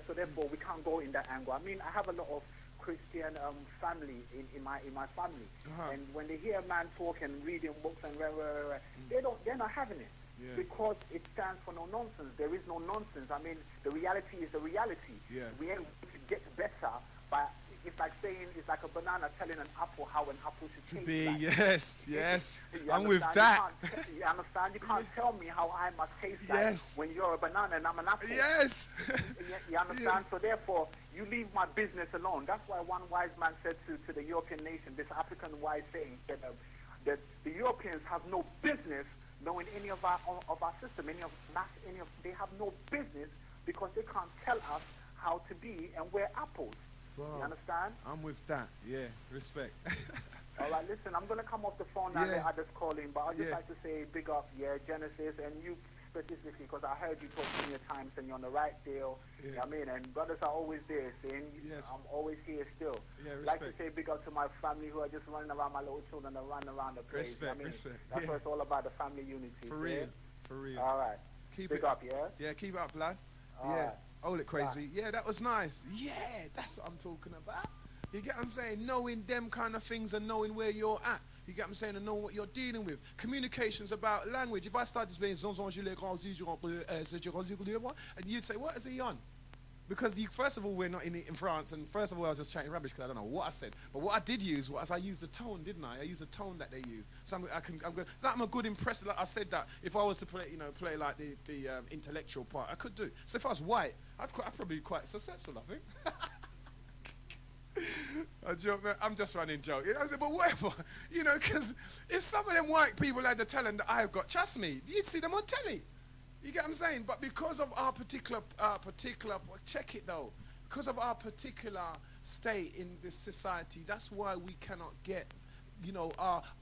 so therefore we can't go in that angle. I mean, I have a lot of Christian family in my family, and when they hear a man talk and reading books and they're not having it because it stands for no nonsense. There is no nonsense. I mean, the reality is the reality. We ain't going to get better by. It's like saying it's like a banana telling an apple how an apple should taste. Yes. I'm with that. You understand? You can't tell me how I must taste like when you're a banana and I'm an apple. Yes. You understand? So therefore, you leave my business alone. That's why one wise man said to the European nation, this African wise saying, that the Europeans have no business knowing any of our system, they have no business because they can't tell us how to be, and we're apples. Wow. You understand? I'm with that. Yeah, respect. All right, listen, I'm going to come off the phone now. I just call in, but I'd just like to say big up, Genesis, and you specifically, because I heard you talk many times and you're on the right deal. You know what I mean? And brothers are always there, saying, I'm always here still. I'd like to say big up to my family who are just running around, my little children that run around the place. That's what it's all about, the family unity. For real. All right. Keep big it up, Yeah, keep it up, lad. Right. Hold it crazy. Yeah, that was nice. Yeah, that's what I'm talking about. You get what I'm saying? Knowing them kind of things and knowing where you're at. You get what I'm saying? And knowing what you're dealing with. Communication's about language. If I start to say, and you'd say, what is he on? Because first of all, we're not in France, and first of all, I was just chatting rubbish because I don't know what I said. But what I did use was I used the tone, didn't I? I used the tone that they use. So I'm a good impressor. Like I said that if I was to play like the intellectual part, I could do. So if I was white, I'd probably be quite successful, I think. I joke, man. I'm just running joke. You know, I said, but whatever, you know, because if some of them white people had the talent that I've got, trust me, you'd see them on telly. You get what I'm saying? But because of our particular, check it though, because of our particular state in this society, that's why we cannot get, you know,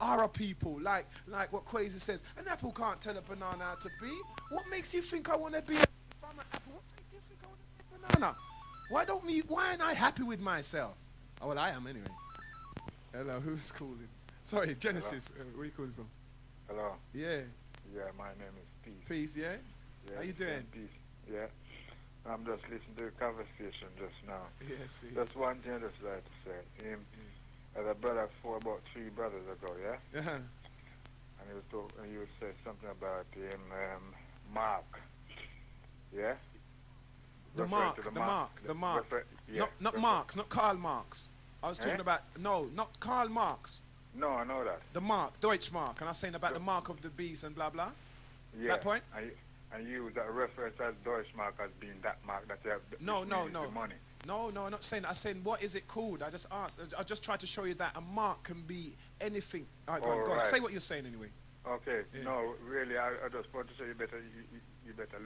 our people, like what Kwasi says, an apple can't tell a banana how to be. What makes you think I want to be an apple? What makes you think I want to be a banana? Why aren't I happy with myself? Oh, well, I am anyway. Hello, who's calling? Sorry, Genesis. Where are you calling from? Hello. Yeah. Yeah, my name is Peace. Peace, yeah? How you doing? Peace. Yeah. I'm just listening to the conversation just now. Yeah, see. That's one thing I just like to say. As a brother about 3 brothers ago, yeah? And he would say something about him, Mark. Yeah? The Mark. Yeah. Not Marx, not Karl Marx. I was talking about, no, not Karl Marx. No, I know that. The mark, Deutschmark, and I was saying about the mark of the beast and blah blah. Yeah. That point? And you use that reference as Deutschmark as being that mark that you have no. the money. No, I'm not saying that. I'm saying, what is it called? I just asked. I just tried to show you that a mark can be anything. All right, go on. Say what you're saying anyway. Okay. Yeah. No, really, I just want to say you better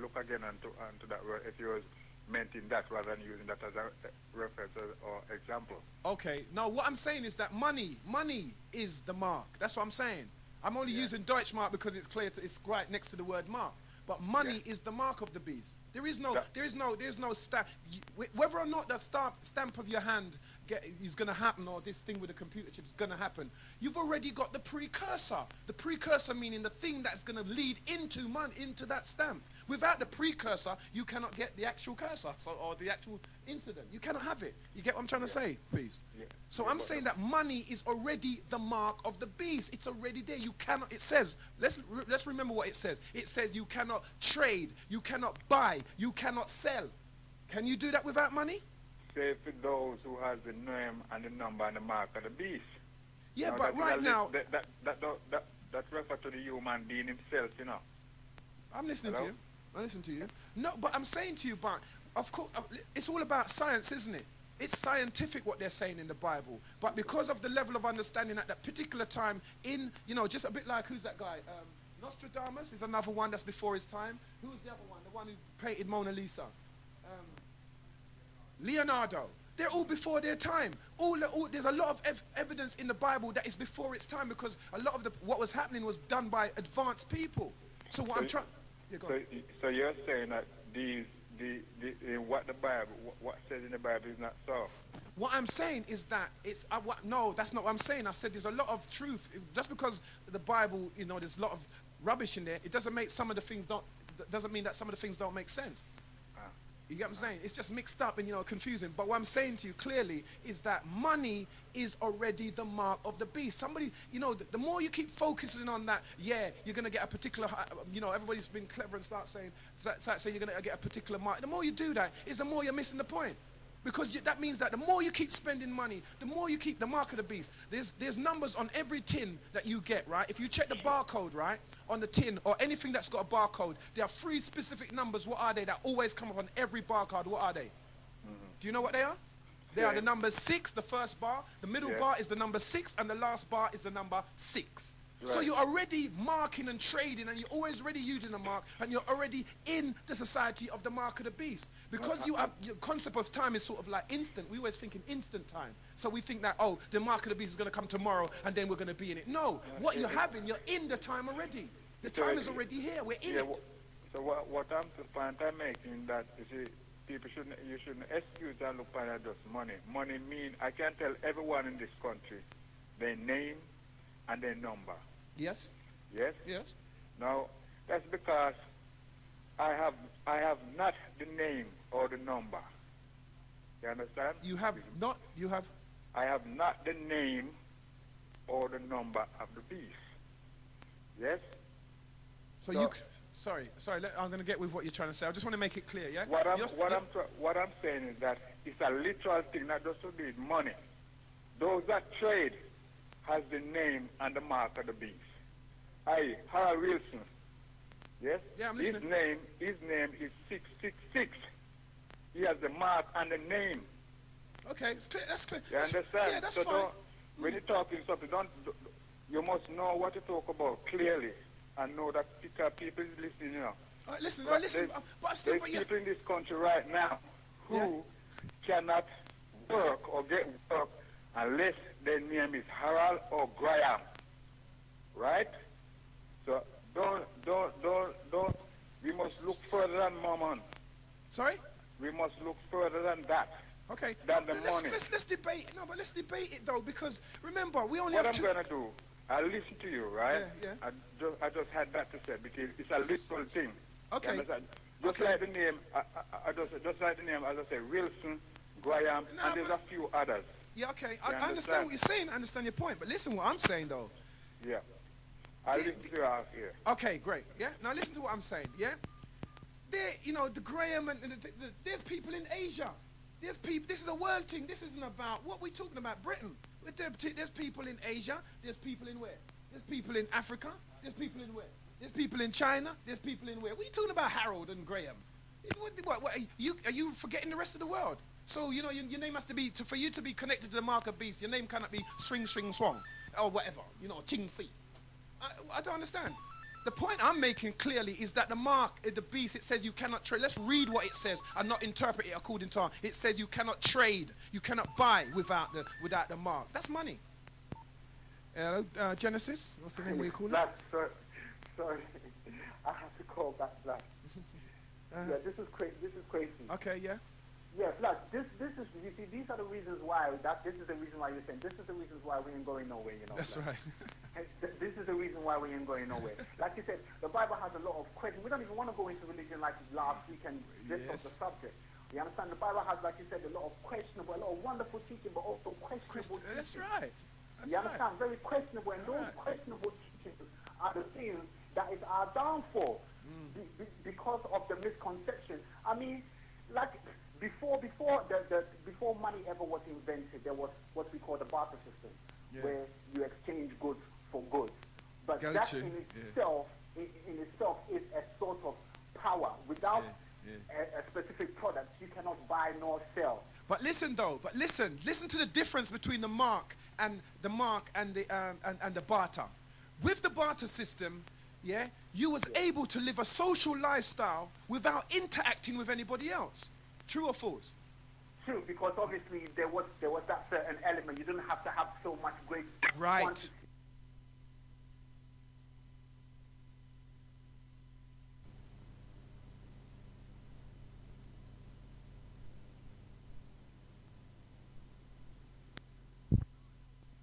look again onto that word if you was meant in that rather than using that as a reference or example. Okay. No, what I'm saying is that money is the mark. That's what I'm saying. I'm only using Deutschmark because it's clear. It's right next to the word mark. But money is the mark of the beast. There is no stamp. Whether or not that stamp of your hand is going to happen, or this thing with the computer chip is going to happen, you've already got the precursor. The precursor meaning the thing that's going to lead into that stamp. Without the precursor, you cannot get the actual cursor, or the actual incident. You cannot have it. You get what I'm trying to say, please? Yeah. So I'm saying that money is already the mark of the beast. It's already there. You cannot. It says. Let's remember what it says. It says you cannot trade. You cannot buy. You cannot sell. Can you do that without money? Save for those who has the name and the number and the mark of the beast. Yeah, now, but right now that refers to the human being himself, you know. I'm listening to you. I listen to you. No, but I'm saying to you, but of course, it's all about science, isn't it? It's scientific what they're saying in the Bible. But because of the level of understanding at that particular time in, just a bit like, who's that guy? Nostradamus is another one that's before his time. Who's the other one? The one who painted Mona Lisa? Leonardo. They're all before their time. There's a lot of evidence in the Bible that is before its time because a lot of what was happening was done by advanced people. So what I'm trying... Yeah, so you're saying that what the Bible, what says in the Bible is not so? What I'm saying is that it's no, that's not what I'm saying. I said there's a lot of truth. Just because the Bible, there's a lot of rubbish in there, it doesn't make some of the things doesn't mean that some of the things don't make sense. You get what I'm saying? It's just mixed up and confusing. But what I'm saying to you clearly is that money is already the mark of the beast. Somebody, the more you keep focusing on that, you're going to get a particular, everybody's been clever and start saying you're going to get a particular mark. The more you do that, is the more you're missing the point. Because that means that the more you keep spending money, the more you keep the mark of the beast. There's numbers on every tin that you get, right? If you check the barcode, right, on the tin or anything that's got a barcode, there are 3 specific numbers. What are they? That always come up on every barcode. What are they? Do you know what they are? They are the number 6, the first bar. The middle bar is the number 6, and the last bar is the number 6. Right. So you're already marking and trading, and you're always already using the mark, and you're already in the society of the mark of the beast. Because your concept of time is sort of like instant. We always think in instant time. So we think that, the mark of the beast is going to come tomorrow, and then we're going to be in it. No, what you're having, you're in the time already. The time is already here. We're in it. So what I'm the point I'm making that, you see, you shouldn't excuse and look at just money. Money mean, I can tell everyone in this country their name and their number. Yes. Yes? Yes. Now, that's because I have not the name or the number. You understand? You have not, I have not the name or the number of the beast. Yes? So sorry, I'm going to get with what you're trying to say. I just want to make it clear, yeah? What I'm saying is that it's a literal thing, not just to do with money. Those that trade has the name and the mark of the beast. Harold Wilson. Yes? Yeah, I'm listening. His name is 666. He has the mark and the name. Okay, it's clear. That's clear. You understand? Yeah, that's fine. When you're talking something, you must know what to talk about clearly and know that people is listening, Listen, There's people in this country right now who cannot work or get work unless their name is Harold or Graham. Right? So don't. We must look further than Mammon. Sorry? We must look further than that. Okay. Than the money. Let's debate. No, but let's debate it though, because remember we only what have I'm gonna do. I'll listen to you, right? Yeah. I just had that to say because it's a literal thing. Okay. Just like the name, just like the name, as I say, Wilson, Graham, and there's a few others. Yeah, okay. I understand what you're saying. I understand your point. But listen what I'm saying, though. Yeah. I'll listen to you out here. Okay, great. Yeah? Now listen to what I'm saying, yeah? There, the Graham, and there's people in Asia. There's people. This is a world thing. This isn't about what we're talking about. Britain. There's people in Asia. There's people in where? There's people in Africa. There's people in where? There's people in China. There's people in where? What are you talking about, Harold and Graham? What are you forgetting the rest of the world? So, you know, your name has to be, for you to be connected to the mark of beast, your name cannot be swing, swong, or whatever, you know, ching, fi. I don't understand. The point I'm making clearly is that the mark, the beast, it says you cannot trade. Let's read what it says and not interpret it according to our. It says you cannot trade, you cannot buy without the mark. That's money. Hello, Genesis? What's the name? What you call it? Sorry. I have to call back Black. Yeah, this is crazy. Okay, yeah. Yeah, Black, this is, you see, these are the reasons why, this is the reason why you're saying, this is the reasons why we ain't going nowhere, you know. That's Black. right. This is the reason why we ain't going nowhere. Like you said, the Bible has a lot of questions. We don't even want to go into religion like last week and just of the subject. You understand? The Bible has, like you said, a lot of questionable, a lot of wonderful teaching, but also questionable teaching. That's right. You understand? Very questionable, and those questionable teachings are the things that is our downfall because of the misconception. I mean, like before money ever was invented, there was what we call the barter system, where you exchange goods for goods. But that in itself is a sort of power. Without a specific product, you cannot buy nor sell. But listen to the difference between the mark and the barter. With the barter system, you was able to live a social lifestyle without interacting with anybody else. True or false? True, because obviously there was that certain element. You didn't have to have so much great quantity.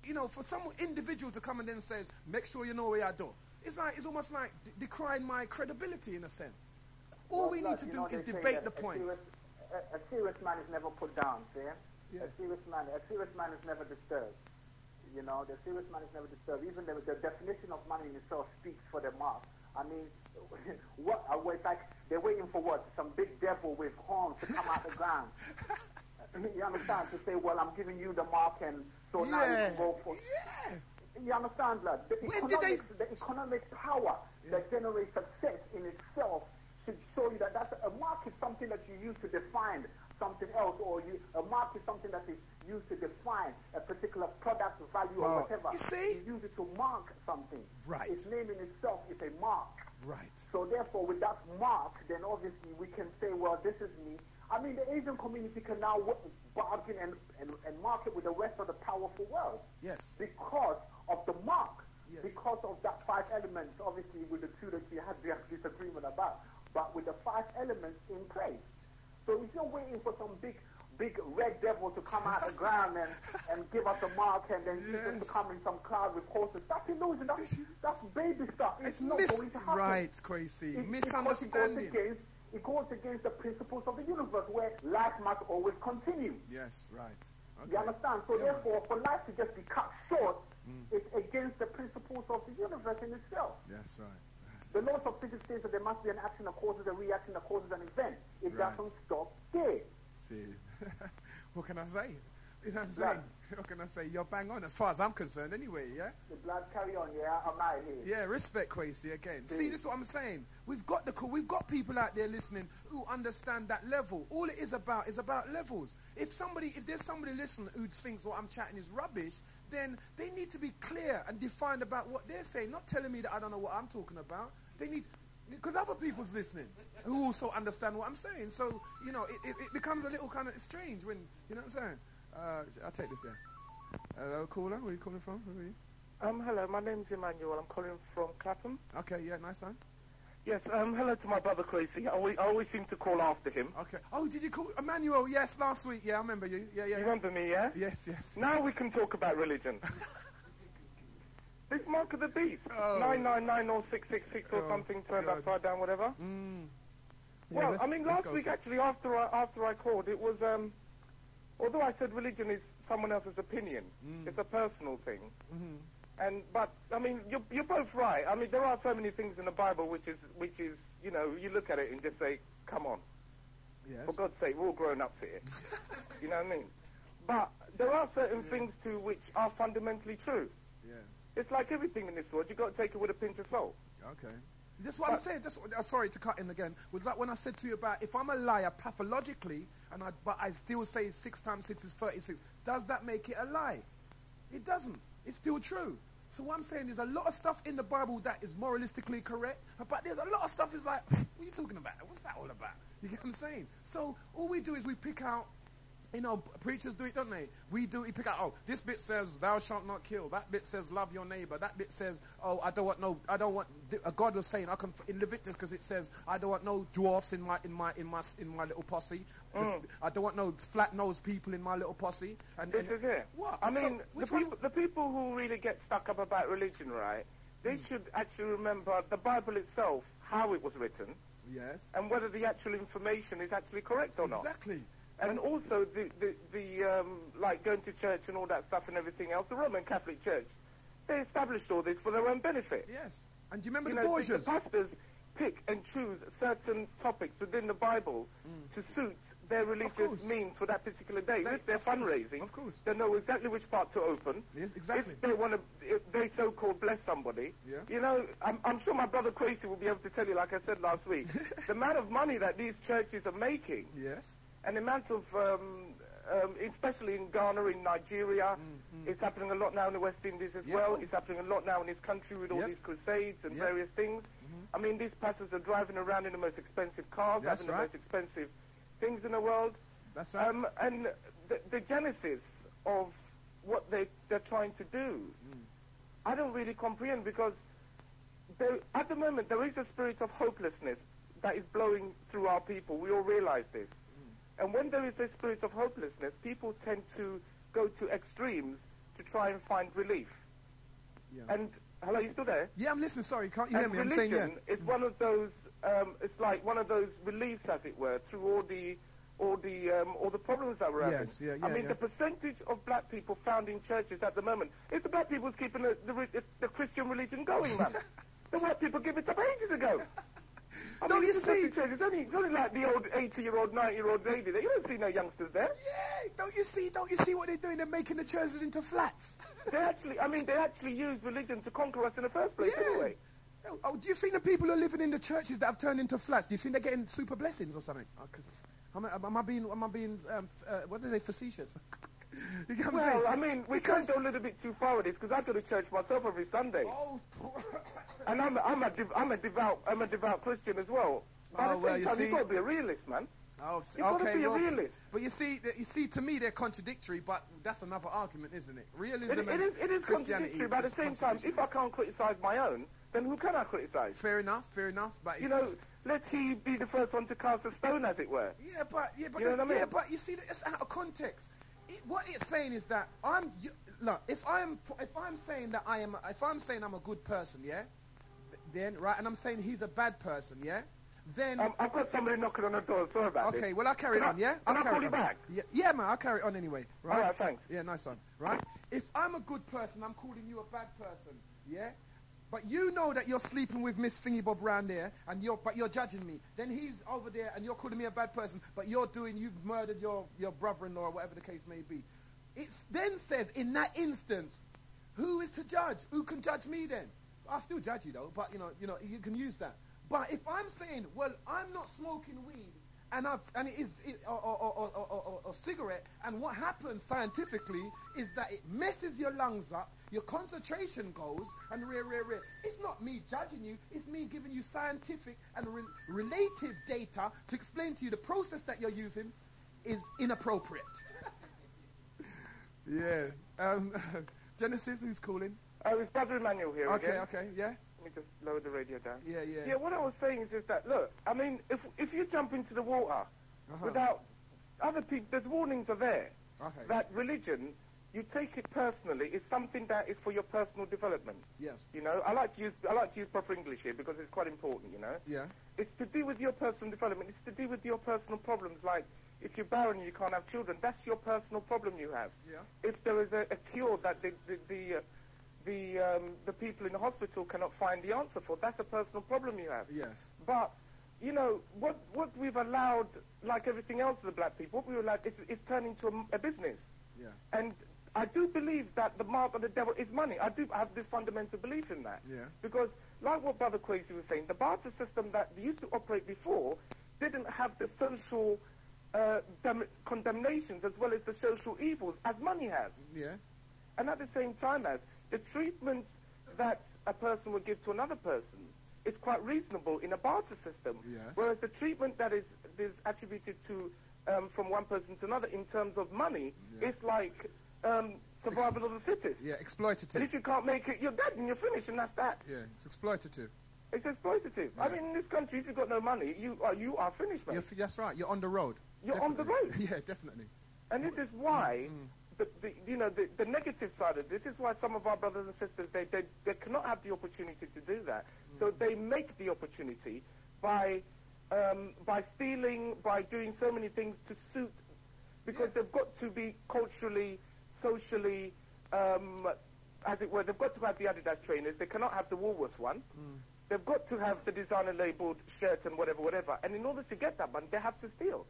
You know, for some individual to come and then says, make sure you know what I do. It's almost like decrying my credibility in a sense. All we need to do is debate the points. A serious man is never put down, see? A serious man is never disturbed. You know, the serious man is never disturbed. Even the definition of money in itself speaks for the mark. I mean, it's like they're waiting for what? Some big devil with horns to come out the ground. You understand? To say, well, I'm giving you the mark, and so now you can go for. You understand, lad? The economic power that generates success in itself should show you that a mark is something that you use to define something else, or a mark is something that is used to define a particular product value or whatever. You see? You use it to mark something. Right. Its name in itself is a mark. Right. So therefore, with that mark, then obviously we can say, well, this is me. I mean, the Asian community can now bargain and market with the rest of the powerful world. Yes. Because of the mark. Yes. Because of that 5 elements, obviously, with the 2 that we had disagreement about. But with the 5 elements in place. So if you're waiting for some big red devil to come out of the ground and give us a mark, and then Jesus to come in some cloud with horses, that's illusion. That's baby stuff. It's not going to happen. Right, Kwasi. Misunderstanding. It goes against the principles of the universe, where life must always continue. Yes, right. Okay. You understand? So therefore, for life to just be cut short, it's against the principles of the universe in itself. That's right. The laws of physics says that there must be an action that causes a reaction that causes an event. It doesn't stop there. See, what can I say? What can I say? You're bang on as far as I'm concerned anyway, yeah? The blood carry on, yeah? I'm out here. Yeah, respect, Kwasi, again. See, this is what I'm saying. We've got people out there listening who understand that level. All it is about levels. If there's somebody listening who thinks what I'm chatting is rubbish, then they need to be clear and defined about what they're saying, not telling me that I don't know what I'm talking about. They need, because other people's listening who also understand what I'm saying. So, you know, it becomes a little kind of strange when, you know what I'm saying? I'll take this, Hello, caller. Where are you calling from? Who are you? Hello, my name's Emanuel. I'm calling from Clapham. Okay, yeah, nice one. Yes, hello to my brother Kwasi. I always seem to call after him. Okay. Oh, did you call Emmanuel? Yes, last week. Yeah, I remember you. Yeah. You remember me, yeah? Yes. Now we can talk about religion. This mark of the beast. 999 or 666 or something turned upside down, whatever. Yeah, well, I mean, last week actually, after I called, it was although I said religion is someone else's opinion, it's a personal thing. But I mean, you're both right. I mean, there are so many things in the Bible which is you know, you look at it and just say, come on. Yes. For God's sake, we're all grown ups here. You know what I mean? But there are certain things too which are fundamentally true. Yeah. It's like everything in this world. You've got to take it with a pinch of salt. Okay. That's what I'm saying. That's what, sorry to cut in again. Was that when I said to you about if I'm a liar pathologically, but I still say 6 times 6 is 36, does that make it a lie? It doesn't. It's still true. So what I'm saying is a lot of stuff in the Bible that is moralistically correct, but there's a lot of stuff is like, what are you talking about? What's that all about? You get what I'm saying? So all we do is we pick out, you know, preachers do it, don't they? We pick out, oh, this bit says, thou shalt not kill. That bit says, love your neighbor. That bit says, oh, God was saying, in Leviticus, because it says, I don't want no dwarfs in my little posse. I don't want no flat-nosed people in my little posse. This is it. What? I mean, the people who really get stuck up about religion, right, they should actually remember the Bible itself, how it was written. Yes. And whether the actual information is actually correct or not. Exactly. And also like going to church and all that stuff and everything else, the Roman Catholic Church, they established all this for their own benefit. Yes. And do you remember the Borgias? The pastors pick and choose certain topics within the Bible to suit their religious means for that particular day. If they're fundraising, of course, they know exactly which part to open. Yes, exactly. If they so-called bless somebody, you know, I'm sure my brother Kwasi will be able to tell you, like I said last week, the amount of money that these churches are making. Yes. And the amount of, especially in Ghana, in Nigeria, it's happening a lot now in the West Indies as well. It's happening a lot now in this country with all these crusades and various things. I mean, these pastors are driving around in the most expensive cars, having the most expensive things in the world. That's right. And the genesis of what they're trying to do, I don't really comprehend, because at the moment there is a spirit of hopelessness that is blowing through our people. We all realize this. And when there is a spirit of hopelessness, people tend to go to extremes to try and find relief. Yeah. And, hello, you still there? Yeah, I'm listening. Sorry, can't you hear me? I'm saying religion is one of those, it's like one of those reliefs, as it were, through all the problems that we're having. I mean, the percentage of black people found in churches at the moment, it's the black people who's keeping the Christian religion going, man. The white people give it up ages ago. Don't you see? It's only like the old 80-year-old, 90-year-old lady there. You don't see no youngsters there. Yeah, don't you see what they're doing? They're making the churches into flats. They actually use religion to conquer us in the first place, anyway. Oh, do you think the people who are living in the churches that have turned into flats, do you think they're getting super blessings or something? Am I being what do they say, facetious? You get what I'm saying? I mean, we can't go a little bit too far with this, because I go to church myself every Sunday. Oh, and I'm a devout Christian as well. But well, you see, you've got to be a realist, man. Oh, you've got to be a realist. But you see, to me, they're contradictory. But that's another argument, isn't it? Realism it is Christianity. Contradictory, but at the same time, if I can't criticize my own, then who can I criticize? Fair enough. But you know, let he be the first one to cast a stone, as it were. Yeah, but you know what I mean? But you see, it's out of context. What it's saying is that if I'm saying I'm a good person, then right, and I'm saying he's a bad person, then I've got somebody knocking on the door. Sorry about this. Okay, well I'll carry on, I'll call you back. Yeah, man, I'll carry on anyway. Right? All right, thanks. Yeah, nice one. Right? If I'm a good person, I'm calling you a bad person, But you know that you're sleeping with Miss Thingy Bob round there, but you're judging me. Then he's over there, and you're calling me a bad person, but you've murdered your brother-in-law, or whatever the case may be. It then says, in that instance, who is to judge? Who can judge me then? I'll still judge you though, but you can use that. But if I'm saying, well, I'm not smoking weed, and it is or cigarette, and what happens scientifically is that it messes your lungs up, your concentration goes, and it's not me judging you, it's me giving you scientific and relative data to explain to you the process that you're using is inappropriate. Genesis, who's calling? It's Brother Emanuel here again. Okay, yeah. Let me just lower the radio down. Yeah, what I was saying is just that, look, I mean, if you jump into the water without other people, there's warnings are there that religion, you take it personally, is something that is for your personal development. Yes. You know, I like to use proper English here because it's quite important, you know. Yeah. It's to do with your personal development. It's to do with your personal problems, like if you're barren and you can't have children, that's your personal problem you have. Yeah. If there is a cure that the people in the hospital cannot find the answer for, that's a personal problem you have. Yes. But, you know, what we've allowed, like everything else of the black people, what we allowed is turned into a business. Yeah. And I do believe that the mark of the devil is money. I do have this fundamental belief in that. Yeah. Because, like what Brother Kwasi was saying, the barter system that used to operate before didn't have the social condemnations as well as the social evils as money has. Yeah. And at the same time as the treatment that a person would give to another person is quite reasonable in a barter system. Yes. Whereas the treatment that is attributed to from one person to another in terms of money, it's like survival of the fittest. Yeah, exploitative. And if you can't make it, you're dead and you're finished, and that's that. Yeah, it's exploitative. It's exploitative. Yeah. I mean, in this country, if you've got no money, you are finished, mate. That's right. You're on the road. You're on the road. Yeah, definitely. And this is why, the negative side of this is why some of our brothers and sisters, they cannot have the opportunity to do that. So they make the opportunity by stealing, by doing so many things to suit, because they've got to be culturally, socially, as it were, they've got to have the Adidas trainers. They cannot have the Woolworths one. They've got to have the designer-labeled shirt and whatever. And in order to get that one, they have to steal.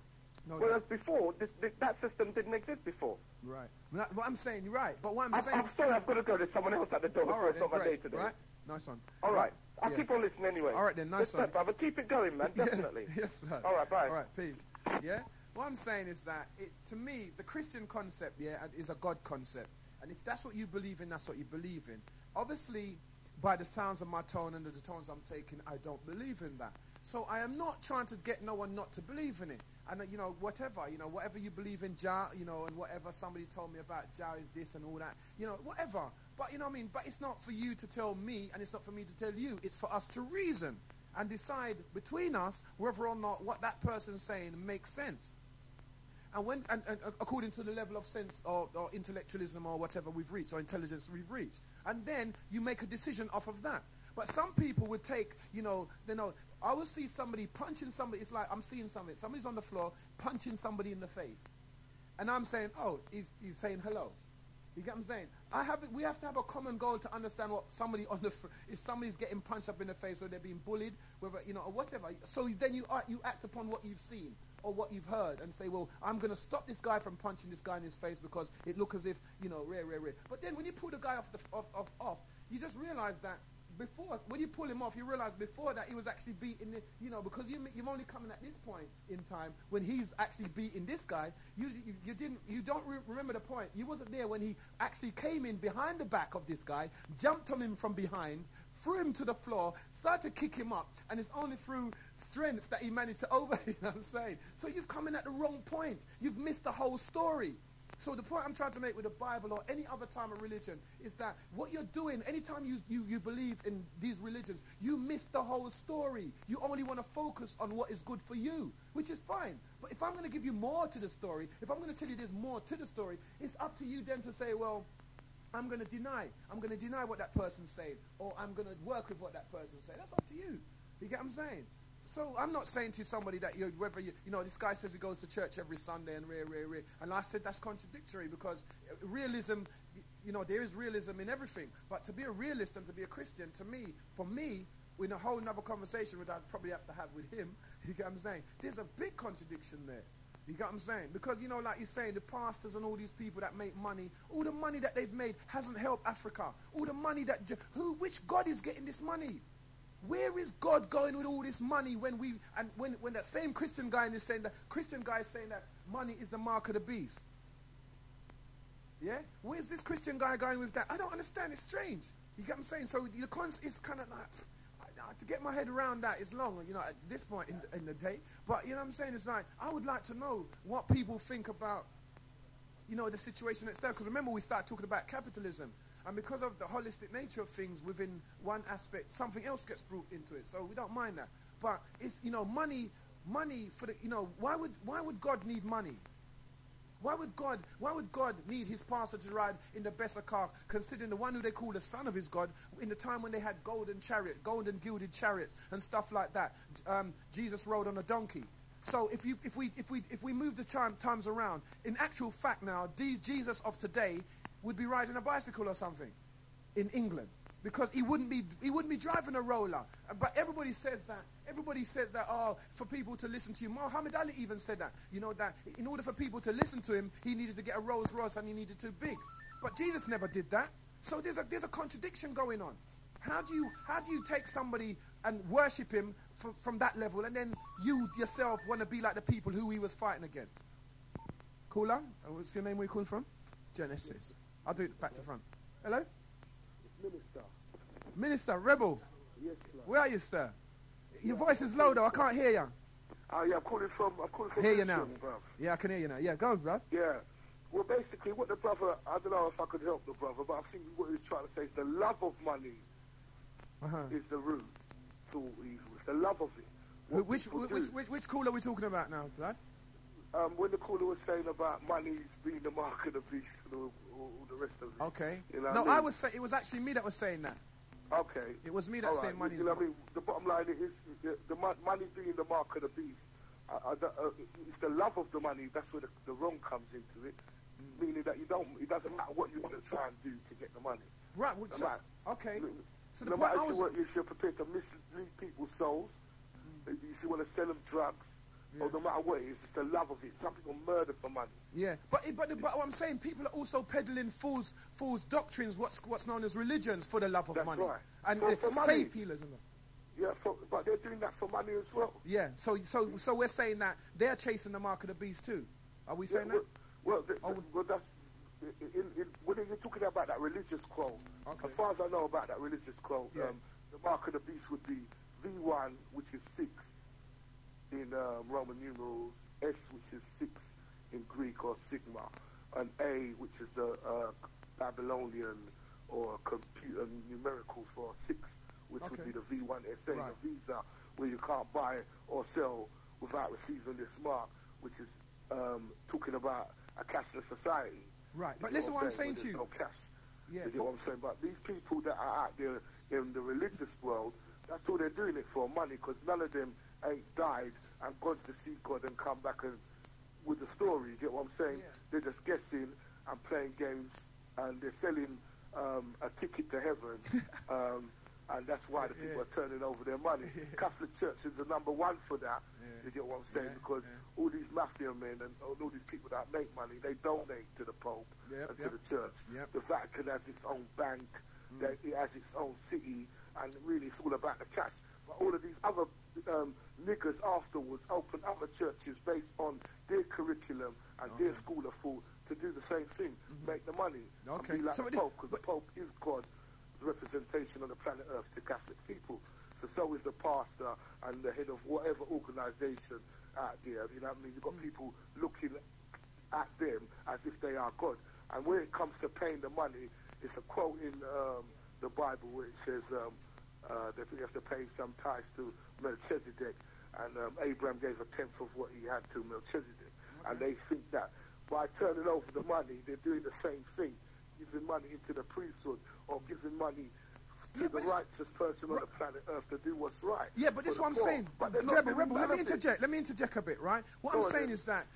No, whereas before, that system didn't exist before. Right. What I'm saying, you're right. But what I'm saying... I'm sorry, I've got to go. There's someone else at the door. All right, it's not my day today. Right? Nice one. All right. I'll keep on listening anyway. All right, then. Nice one. Brother. Keep it going, man. Definitely. Yes, sir. All right, bye. All right, peace. Yeah? What I'm saying is that, to me, the Christian concept, is a God concept. And if that's what you believe in, that's what you believe in. Obviously, by the sounds of my tone and the tones I'm taking, I don't believe in that. So I am not trying to get no one not to believe in it. And, whatever you believe in Jah, and whatever somebody told me about Jah is this and all that, whatever. But, but it's not for you to tell me, and it's not for me to tell you. It's for us to reason and decide between us whether or not what that person's saying makes sense. And according to the level of sense or intellectualism or whatever we've reached, or intelligence we've reached. And then you make a decision off of that. But some people would take, I will see somebody punching somebody. It's like I'm seeing something. Somebody's on the floor punching somebody in the face. And I'm saying, oh, he's saying hello. You get what I'm saying? We have to have a common goal to understand what somebody if somebody's getting punched up in the face, whether they're being bullied, whether, or whatever. So then you act upon what you've seen or what you've heard and say, well, I'm going to stop this guy from punching this guy in his face because it looks as if, rare. But then when you pull the guy off, you just realize that before, when you pull him off, you realize before that he was actually beating, because you've only coming at this point in time when he's actually beating this guy. You don't remember the point. You wasn't there when he actually came in behind the back of this guy, jumped on him from behind, threw him to the floor, started to kick him up, and it's only through strength that he managed to over. You know what I'm saying? So you've come in at the wrong point. You've missed the whole story. So the point I'm trying to make with the Bible or any other time of religion is that what you're doing, anytime you believe in these religions, you miss the whole story. You only want to focus on what is good for you, which is fine. But if I'm going to give you more to the story, if I'm going to tell you there's more to the story, it's up to you then to say, well, I'm going to deny what that person's saying, or I'm going to work with what that person's saying. That's up to you. You get what I'm saying? So I'm not saying to somebody that whether this guy says he goes to church every Sunday and and I said that's contradictory because realism, there is realism in everything. But to be a realist and to be a Christian, for me, in a whole other conversation which I'd probably have to have with him, you get what I'm saying? There's a big contradiction there. You get what I'm saying? Because, like you're saying, the pastors and all these people that make money, all the money that they've made hasn't helped Africa. All the money which God is getting this money? Where is God going with all this money when that same Christian guy is saying that money is the mark of the beast? Yeah? Where's this Christian guy going with that? I don't understand. It's strange. You get what I'm saying? So it's kind of like, to get my head around that is long, at this point in the day. But, you know what I'm saying? It's like, I would like to know what people think about, the situation that's there. Because remember, we started talking about capitalism. And because of the holistic nature of things within one aspect, something else gets brought into it. So we don't mind that. But it's, money for the, why would God need money? Why would God need his pastor to ride in the best car, considering the one who they call the son of his God, in the time when they had golden gilded chariots and stuff like that? Jesus rode on a donkey. So if we move the times around, in actual fact now, Jesus of today would be riding a bicycle or something in England. because he wouldn't be driving a roller. But everybody says that, oh, for people to listen to you. Muhammad Ali even said that, you know, that in order for people to listen to him, he needed to get a Rolls Royce and he needed to big. But Jesus never did that. So there's a contradiction going on. How do you take somebody and worship him from that level, and then you yourself want to be like the people who he was fighting against? Caller, what's your name? Where you calling from? Genesis. I'll do it back to front. Hello? Minsta Rebel. Yes, sir. Where are you, sir? Your voice is low though. I can't hear you. Yeah, I'm calling from. Hear you now. Bruv. Yeah, I can hear you now. Yeah, go on, bro. Yeah. Well, basically, what the brother, I don't know if I could help the brother, but I think what he was trying to say is the love of money is the root to all evil. It's the love of it. Which caller are we talking about now, blood? When the caller was saying about money being the mark of the beast and all the rest of it. Okay. You know No, what I mean? I was saying, it was actually me that was saying that. Okay. It was me that saying money. You know what I mean? The bottom line is the money being the mark of the beast. It's the love of the money. That's where the wrong comes into it. Meaning that it doesn't matter what you want to try and do to get the money. Right. Okay. So no matter if you're prepared to mislead people's souls, if you want to sell them drugs, or no matter what it is, it's the love of it. Some people murder for money. Yeah, but what I'm saying, people are also peddling false doctrines, what's known as religions, for the love of money. Right. And for money. faith healers and that. Yeah, but they're doing that for money as well. Yeah, so we're saying that they're chasing the mark of the beast too. Are we saying that? Well, that's when you're talking about that religious quote. Okay. As far as I know about that religious quote, the mark of the beast would be V1, which is 6 in Roman numerals, S, which is 6 in Greek or sigma, and A, which is the Babylonian or computer numerical for 6, which would be the V1SA, the visa, where you can't buy or sell without receiving this mark, which is talking about a cashless society. Right, but listen what I'm saying to you. No cash. Yeah, you get what I'm saying? But these people that are out there in the religious world, that's all they're doing it for, money, because none of them ain't died and gone to see God and come back and with the story. You get what I'm saying? Yeah. They're just guessing and playing games, and they're selling a ticket to heaven, and that's why the people are turning over their money. Catholic Church is the number one for that. You get what I'm saying? Because all these mafia men and all these people that make money, they donate to the Pope and to the church. The Vatican has its own bank, it has its own city, and really it's all about the cash. But all of these other niggers afterwards open other churches based on their curriculum and their school of thought to do the same thing, make the money, and be like the Pope, because the Pope is God's representation on the planet Earth to Catholic people. So is the pastor and the head of whatever organization out there. You know what I mean? You've got people looking at them as if they are God. And when it comes to paying the money, it's a quote in the Bible where it says that we have to pay some tithes to Melchizedek, and Abraham gave a tenth of what he had to Melchizedek. And they think that by turning over the money, they're doing the same thing, giving money into the priesthood or giving money to the righteous person on the planet Earth to do what's right. Yeah, but this is what I'm saying. Rebel, let me interject a bit, right? What I'm saying is that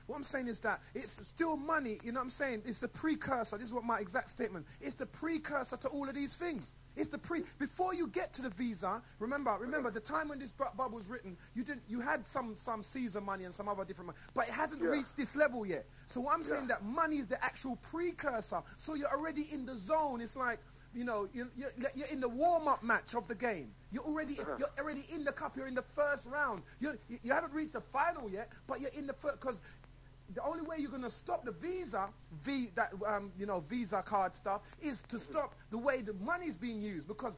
it's still money, you know what I'm saying? It's the precursor. This is what my exact statement. It's the precursor to all of these things. It's the before you get to the visa, remember the time when this bubble was written, you had some Caesar money and some other different money, but it hasn't reached this level yet. So what I'm saying that money is the actual precursor. So you're already in the zone. It's like, you know, you're in the warm-up match of the game. You're already in the cup. You're in the first round. You haven't reached the final yet, but you're in the first, because the only way you're going to stop the visa card stuff is to stop the way the money's being used, because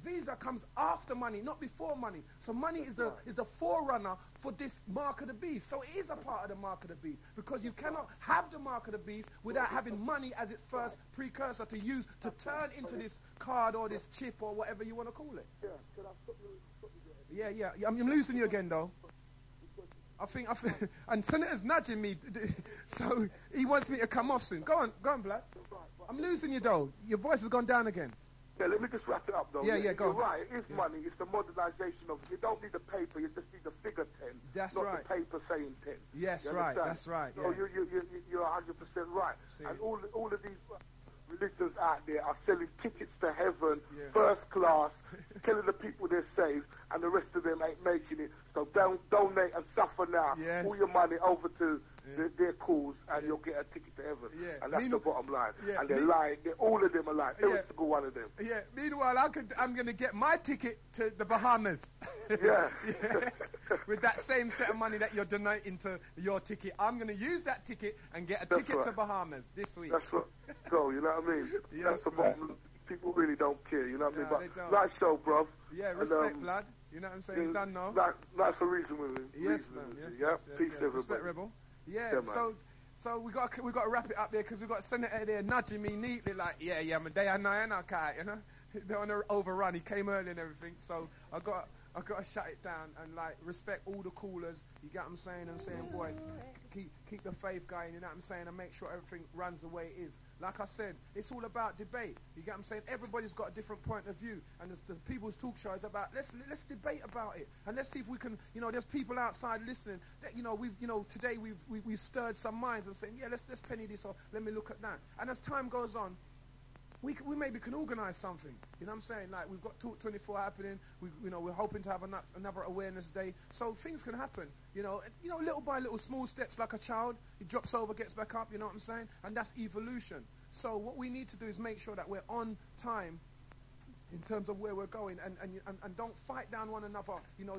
visa comes after money, not before money. So money is the forerunner for this mark of the beast. So it is a part of the mark of the beast, because you cannot have the mark of the beast without having money as its first precursor to use to turn into this card or this chip or whatever you want to call it. Yeah, can I stop you? Yeah. I'm losing you again though. I think, and Senator's nudging me, so he wants me to come off soon. Go on, Black. I'm losing you though. Your voice has gone down again. Yeah, let me just wrap it up though. Yeah, go on. You're right, it is money. It's the modernization of it. You don't need the paper, you just need the figure 10. That's not right. the paper saying 10. Yes, right, that's right. So you're 100% right. And all of these religions out there are selling tickets to heaven, first class, telling the people they're saved, and the rest of them ain't making it. So don't donate and suffer now. All your money over to their cause, and you'll get a ticket to heaven. And that's the bottom line. And they're lying. All of them are lying. Every single one of them. Meanwhile, I'm going to get my ticket to the Bahamas. With that same set of money that you're donating to your ticket, I'm going to use that ticket and get a ticket to Bahamas this week. That's what. So, you know what I mean? That's the bottom. People really don't care, you know what I mean? But nice show, bruv. Yeah, respect, blood. You know what I'm saying? Done now. Nice for reason with me. Yes, man. Yes. Peace, everybody. Respect, Rebel. Yeah, so we got to wrap it up there because we got Senator there nudging me neatly like, I'm a day and night, you know? They're on an overrun. He came early and everything, so I got to shut it down and like respect all the callers. You get what I'm saying? And saying, boy, keep the faith going. You know what I'm saying? And make sure everything runs the way it is. Like I said, it's all about debate. You get what I'm saying? Everybody's got a different point of view, and the People's Talk Show is about let's debate about it, and let's see if we can. You know, there's people outside listening. That today we've stirred some minds and saying, let's penny this or let me look at that. And as time goes on, we maybe can organise something. You know what I'm saying? Like we've got Talk 24 happening. We're hoping to have another awareness day. So things can happen. Little by little, small steps like a child. He drops over, gets back up. You know what I'm saying? And that's evolution. So what we need to do is make sure that we're on time in terms of where we're going, and don't fight down one another.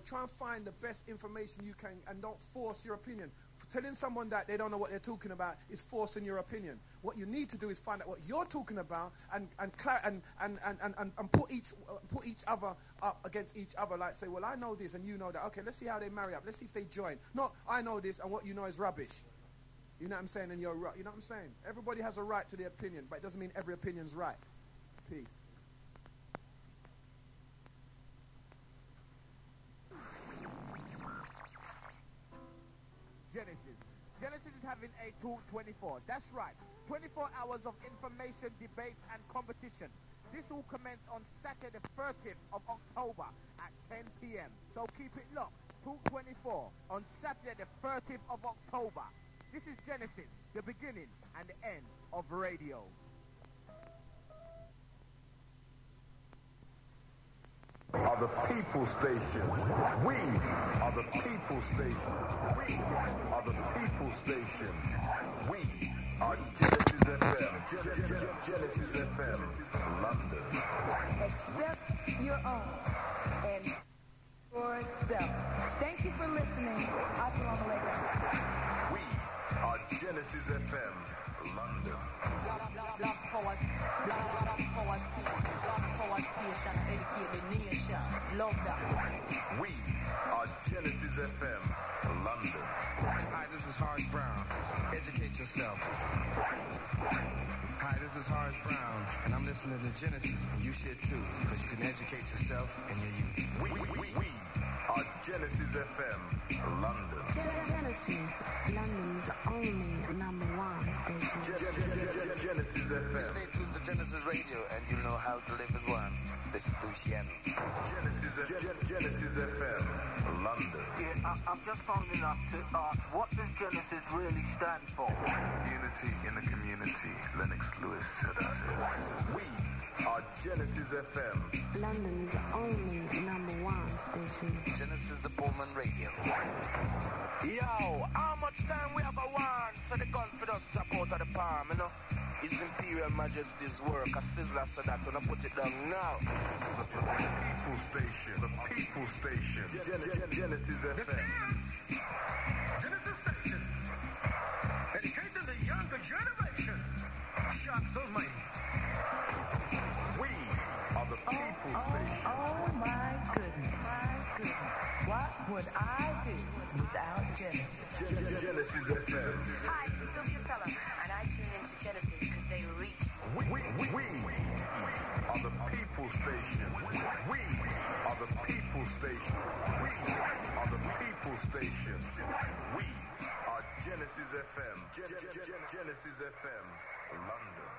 Try and find the best information you can, and don't force your opinion. Telling someone that they don't know what they're talking about is forcing your opinion. What you need to do is find out what you're talking about and put each other up against each other. Like say, well, I know this and you know that. Okay, let's see how they marry up. Let's see if they join. Not I know this and what you know is rubbish. You know what I'm saying? And you're right. You know what I'm saying? Everybody has a right to their opinion, but it doesn't mean every opinion's right. Peace. Genesis is having a Talk 24. That's right. 24 hours of information, debates, and competition. This will commence on Saturday the 30th of October at 10 p.m. So keep it locked. Talk 24 on Saturday the 30th of October. This is Genesis, the beginning and the end of radio. Are the people station. We are the people station. We are the people station. We are Genesis FM. Genesis FM, London. Accept your own and yourself. Thank you for listening. Assalamu alaikum. We are Genesis FM, London. Black power station, educate the nation. Love that. We are Genesis FM, London. Hi, this is Horace Brown. Educate yourself. Hi, this is Horace Brown, and I'm listening to Genesis, and you should too, because you can educate yourself and your youth. We are Genesis FM, London. Genesis, London's only #1 station. Genesis FM. Stay tuned to Genesis Radio, and you'll know how to live as one. This is Luciano. Genesis FM, London. Yeah, I'm just phoning up to ask, what does Genesis really stand for? Unity in the community, Lennox Lewis said that. We are Genesis FM. London's only #1 station. Genesis the Pullman Radio. Yo, how much time we have a want so the gun for us drop out of the palm, you know? His Imperial Majesty's work, a sizzler so that when I put it down now. The people station. The people station. Genesis FM. Genesis station. Educating the younger generation. Sharks almighty. We are the people station. Oh my goodness. What would I do without Genesis? Genesis FM. Hi, this is Sylvia Teller, and I tune into Genesis because they reach. We are the people station. We are the people station. We are the people station. We are Genesis FM. Genesis FM, London.